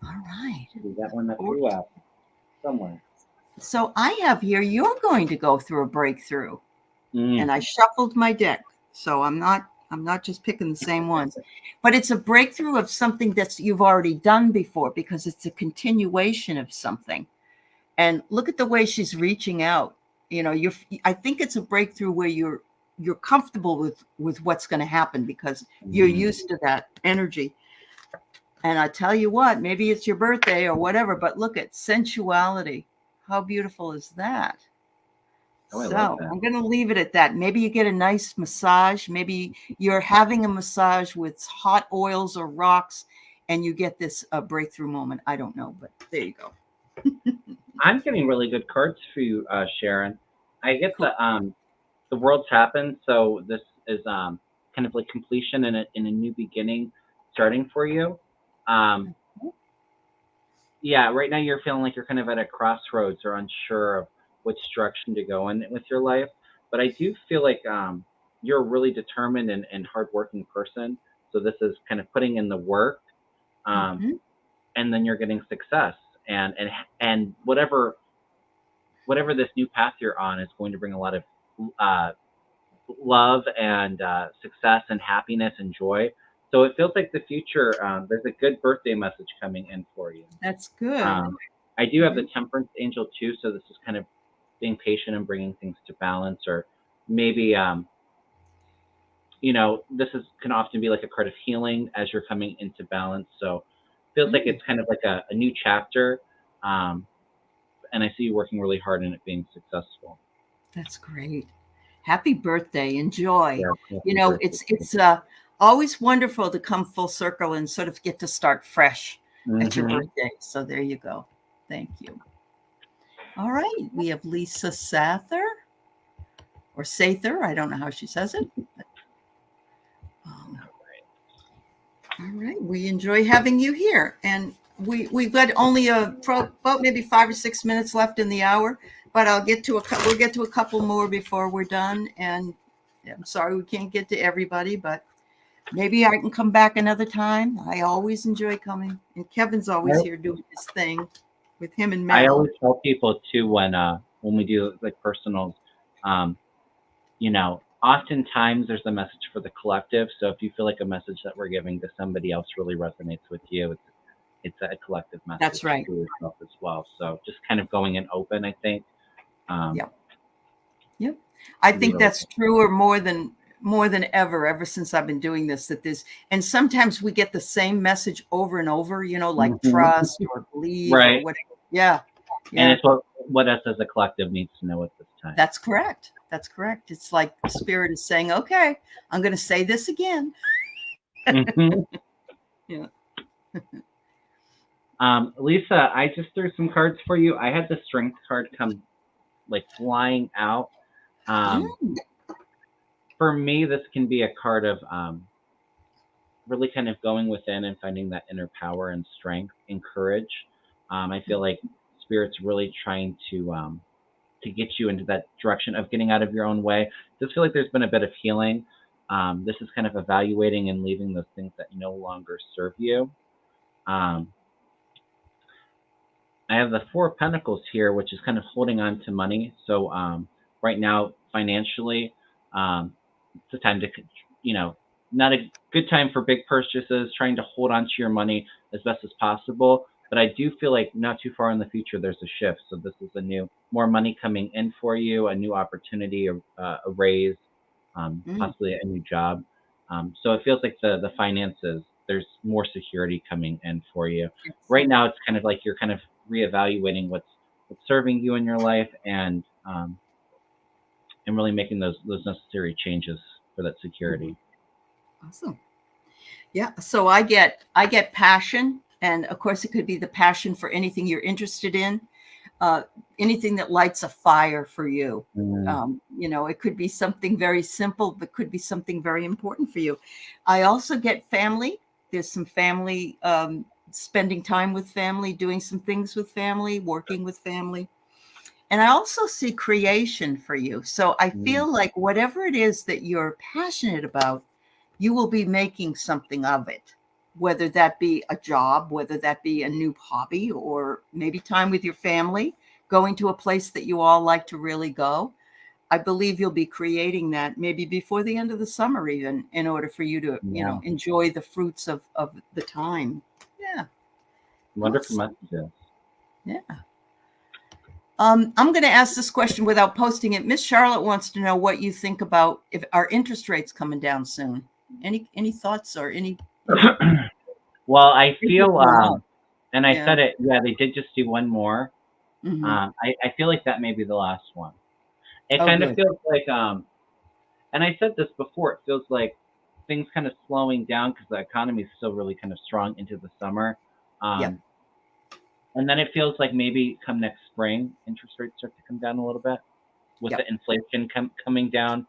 Speaker 1: All right.
Speaker 2: We got one that flew out somewhere.
Speaker 1: So I have here, you're going to go through a breakthrough.
Speaker 2: Mm.
Speaker 1: And I shuffled my deck. So I'm not just picking the same ones. But it's a breakthrough of something that you've already done before because it's a continuation of something. And look at the way she's reaching out. I think it's a breakthrough where you're comfortable with what's going to happen because you're used to that energy. And I tell you what, maybe it's your birthday or whatever, but look at sensuality. How beautiful is that?
Speaker 2: Oh, I love
Speaker 1: So
Speaker 2: that.
Speaker 1: I'm going to leave it at that. Maybe you get a nice massage. Maybe you're having a massage with hot oils or rocks and you get this breakthrough moment. I don't know, but there you go.
Speaker 2: I'm getting really good cards for you, Sharon. I get
Speaker 1: Cool.
Speaker 2: the world's happened, so this is kind of like completion and a new beginning starting for you. Um, yeah, right now you're feeling like you're kind of at a crossroads or unsure of which direction to go in with your life. But I do feel like you're a really determined and hardworking person. So this is kind of putting in the work, um,
Speaker 1: Mhm.
Speaker 2: and then you're getting success, and whatever this new path you're on is going to bring a lot of uh, love and success and happiness and joy. So it feels like the future. There's a good birthday message coming in for you.
Speaker 1: That's good.
Speaker 2: I do have the temperance angel too, so this is kind of being patient and bringing things to balance, or maybe this is can often be like a card of healing as you're coming into balance. So it feels like
Speaker 1: Mm,
Speaker 2: it's kind of like a new chapter, um, and I see you working really hard in it being successful.
Speaker 1: that's great. Happy birthday. Enjoy.
Speaker 2: Yeah, happy birthday.
Speaker 1: It's always wonderful to come full circle and sort of get to start fresh at your
Speaker 2: Hmm.
Speaker 1: birthday. So there you go. Thank you. All right. We have Lisa Sather or Sather. I don't know how she says it. Um, all right. We enjoy having you here. And we've got only about maybe 5 or 6 minutes left in the hour, but we'll get to a couple more before we're done. And I'm sorry we can't get to everybody, but maybe I can come back another time. I always enjoy coming. And Kevin's always here doing his thing with him and
Speaker 2: I
Speaker 1: Mel.
Speaker 2: always tell people too when we do like personals, um, oftentimes there's a message for the collective. So if you feel like a message that we're giving to somebody else really resonates with you, it's a collective
Speaker 1: That's
Speaker 2: message
Speaker 1: right.
Speaker 2: to yourself as well. So just kind of going in open, I think. Um,
Speaker 1: Yeah. Yep. I
Speaker 2: To be
Speaker 1: think
Speaker 2: really
Speaker 1: that's truer more than ever since I've been doing this, that there's, and sometimes we get the same message over and over, you know, like
Speaker 2: Mhm.
Speaker 1: trust or believe or
Speaker 2: Right.
Speaker 1: whatever. Yeah.
Speaker 2: And
Speaker 1: Yeah.
Speaker 2: it's what us as a collective needs to know at this time.
Speaker 1: That's correct. That's correct. It's like spirit is saying, okay, I'm going to say this again.
Speaker 2: Mhm.
Speaker 1: Yeah.
Speaker 2: Lisa, I just threw some cards for you. I had the strength card come like flying out. Um,
Speaker 1: Mm,
Speaker 2: for me, this can be a card of really kind of going within and finding that inner power and strength and courage. I feel like spirit's really trying to get you into that direction of getting out of your own way. I just feel like there's been a bit of healing. This is kind of evaluating and leaving those things that no longer serve you. Um, I have the Four of Pentacles here, which is kind of holding on to money. So right now, financially, um, it's the time to, you know, not a good time for big purchases, trying to hold on to your money as best as possible. But I do feel like not too far in the future, there's a shift. So this is more money coming in for you, a new opportunity, a raise,
Speaker 1: mm,
Speaker 2: possibly a new job. So it feels like the finances, there's more security coming in for you. Right
Speaker 1: excellent.
Speaker 2: now, it's kind of like you're kind of reevaluating what's serving you in your life, and really making those necessary changes for that
Speaker 1: Mhm.
Speaker 2: security.
Speaker 1: Awesome. Yeah. So I get passion, and of course, it could be the passion for anything you're interested in, uh, anything that lights a fire for you.
Speaker 2: Mm,
Speaker 1: You know, it could be something very simple, but could be something very important for you. I also get family. There's some family, spending time with family, doing some things with family, working with family. And I also see creation for you. So I
Speaker 2: mm,
Speaker 1: feel like whatever it is that you're passionate about, you will be making something of it, whether that be a job, whether that be a new hobby, or maybe time with your family, going to a place that you all like to really go. I believe you'll be creating that maybe before the end of the summer, even in order for you to, you
Speaker 2: yeah,
Speaker 1: know, enjoy the fruits of the time. Yeah.
Speaker 2: wonderful
Speaker 1: Awesome.
Speaker 2: messages.
Speaker 1: Yeah. I'm going to ask this question without posting it. Miss Charlotte wants to know what you think about if our interest rates coming down soon. Any thoughts or any
Speaker 2: Well, I
Speaker 1: they've been
Speaker 2: feel,
Speaker 1: going up?
Speaker 2: and I
Speaker 1: Yeah.
Speaker 2: said it. Yeah, they did just do one more.
Speaker 1: Hmm.
Speaker 2: I feel like that may be the last one. It
Speaker 1: Oh,
Speaker 2: kind of
Speaker 1: good.
Speaker 2: feels like, and I said this before. It feels like things kind of slowing down because the economy is still really kind of strong into the summer.
Speaker 1: Yep.
Speaker 2: Um, And then it feels like maybe come next spring, interest rates start to come down a little bit with the
Speaker 1: Yep.
Speaker 2: inflation coming down.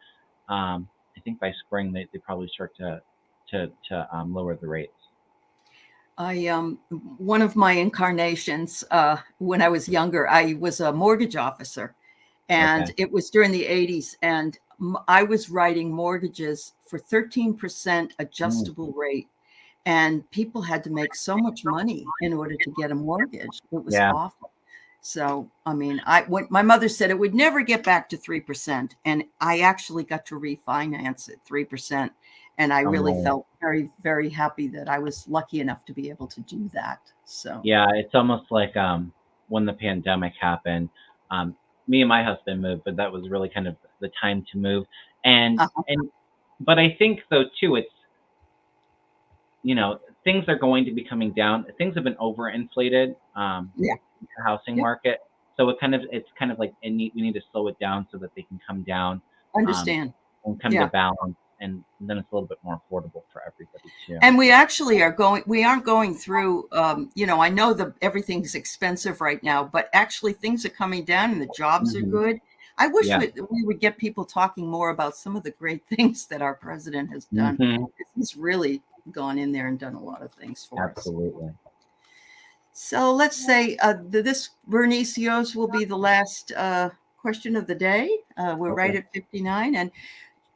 Speaker 2: I think by spring they probably start to lower the rates.
Speaker 1: I one of my incarnations, when I was younger, I was a mortgage officer, and
Speaker 2: Okay.
Speaker 1: it was during the 80s, and I was writing mortgages for 13%
Speaker 2: Mm,
Speaker 1: adjustable rate, and people had to make so much money in order to get a mortgage. It was
Speaker 2: yeah.
Speaker 1: awful. So, I mean, when my mother said it would never get back to 3%, and I actually got to refinance at 3%. And I really
Speaker 2: Oh,
Speaker 1: felt very, very happy that I was lucky enough to be able to do that. So,
Speaker 2: yeah. It's almost like when the pandemic happened, um, me and my husband moved, but that was really kind of the time to move. And
Speaker 1: uh-huh.
Speaker 2: and but I think though too, it's you know, things are going to be coming down. Things have been overinflated,
Speaker 1: Yeah,
Speaker 2: the housing
Speaker 1: yeah,
Speaker 2: market. So it's kind of like we need to slow it down so that they can come down, um,
Speaker 1: understand.
Speaker 2: and come to
Speaker 1: Yeah.
Speaker 2: balance, and then it's a little bit more affordable for everybody too.
Speaker 1: And we actually we aren't going through, you know, I know that everything's expensive right now, but actually things are coming down and the jobs are
Speaker 2: Hmm.
Speaker 1: good. I wish
Speaker 2: Yeah.
Speaker 1: we would get people talking more about some of the great things that our president has done.
Speaker 2: Hmm.
Speaker 1: He's really gone in there and done a lot of things for us.
Speaker 2: Absolutely.
Speaker 1: So let's say this Bernice, yours will be the last question of the day. We're right
Speaker 2: Okay.
Speaker 1: at 59. And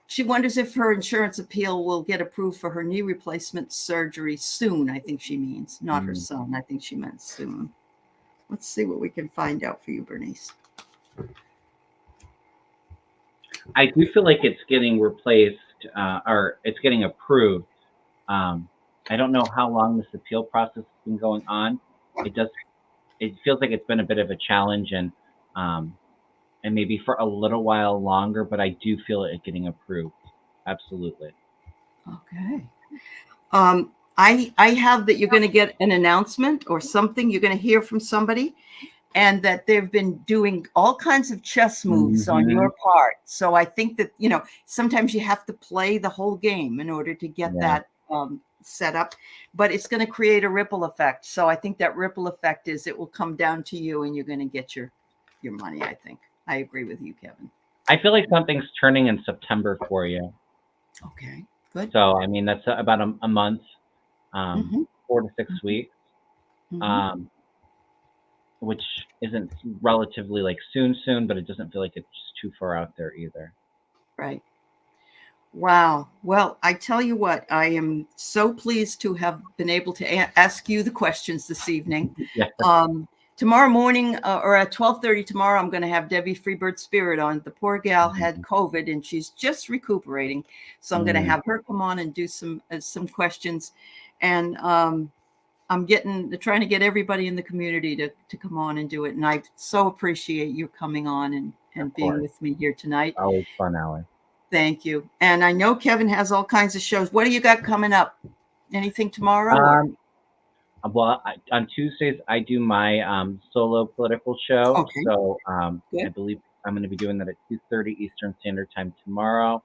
Speaker 1: she wonders if her insurance appeal will get approved for her knee replacement surgery soon. I think she means, not her
Speaker 2: Mm.
Speaker 1: son. I think she meant soon. Let's see what we can find out for you, Bernice.
Speaker 2: I do feel like it's getting replaced, or it's getting approved. Um, I don't know how long this appeal process has been going on. It does. It feels like it's been a bit of a challenge, um, and maybe for a little while longer, but I do feel it getting approved. Absolutely.
Speaker 1: Okay. I have that you're going to get an announcement or something. You're going to hear from somebody, and that they've been doing all kinds of chess moves on
Speaker 2: Hmm.
Speaker 1: your part. So I think that, sometimes you have to play the whole game in order to get
Speaker 2: Yeah.
Speaker 1: that set up, but it's going to create a ripple effect. So I think that ripple effect is it will come down to you and you're going to get your money, I think. I agree with you, Kevin.
Speaker 2: I feel like something's turning in September for you.
Speaker 1: Okay, good.
Speaker 2: So, I mean, that's about a month,
Speaker 1: Mm-hmm.
Speaker 2: 4 to 6
Speaker 1: Mm-hmm.
Speaker 2: weeks,
Speaker 1: Mm-hmm.
Speaker 2: um, which isn't relatively like soon, but it doesn't feel like it's too far out there either.
Speaker 1: Right. Wow. Well, I tell you what, I am so pleased to have been able to ask you the questions this evening.
Speaker 2: Yeah.
Speaker 1: Tomorrow morning, or at 12:30 tomorrow, I'm going to have Debbie Freebird Spirit on. The poor gal had COVID and she's just recuperating. So I'm going to have her come on and do some questions. And I'm trying to get everybody in the community to come on and do it. And I so appreciate you coming on and
Speaker 2: Of
Speaker 1: being
Speaker 2: course.
Speaker 1: with me here tonight.
Speaker 2: Always fun, Aley.
Speaker 1: Thank you. And I know Kevin has all kinds of shows. What do you got coming up? Anything tomorrow?
Speaker 2: Well, on Tuesdays I do my solo political show.
Speaker 1: Okay,
Speaker 2: So I
Speaker 1: good.
Speaker 2: believe I'm going to be doing that at 2:30 Eastern Standard Time tomorrow.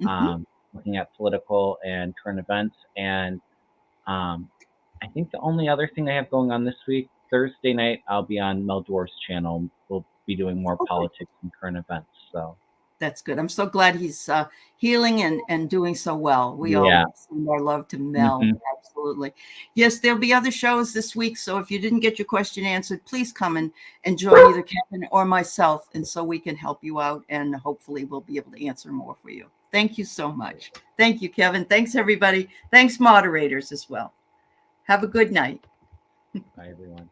Speaker 1: Mm-hmm.
Speaker 2: Looking at political and current events, and I think the only other thing I have going on this week, Thursday night, I'll be on Mel Dwar's channel. We'll be doing more
Speaker 1: Okay.
Speaker 2: politics and current events. So
Speaker 1: That's good. I'm so glad he's healing and doing so well. We all
Speaker 2: yeah.
Speaker 1: send our love to Mel.
Speaker 2: Hmm.
Speaker 1: Absolutely. Yes, there'll be other shows this week. So if you didn't get your question answered, please come and join either Kevin or myself. And so we can help you out. And hopefully we'll be able to answer more for you. Thank you so much. Thank you, Kevin. Thanks, everybody. Thanks, moderators, as well. Have a good night.
Speaker 2: Bye, everyone.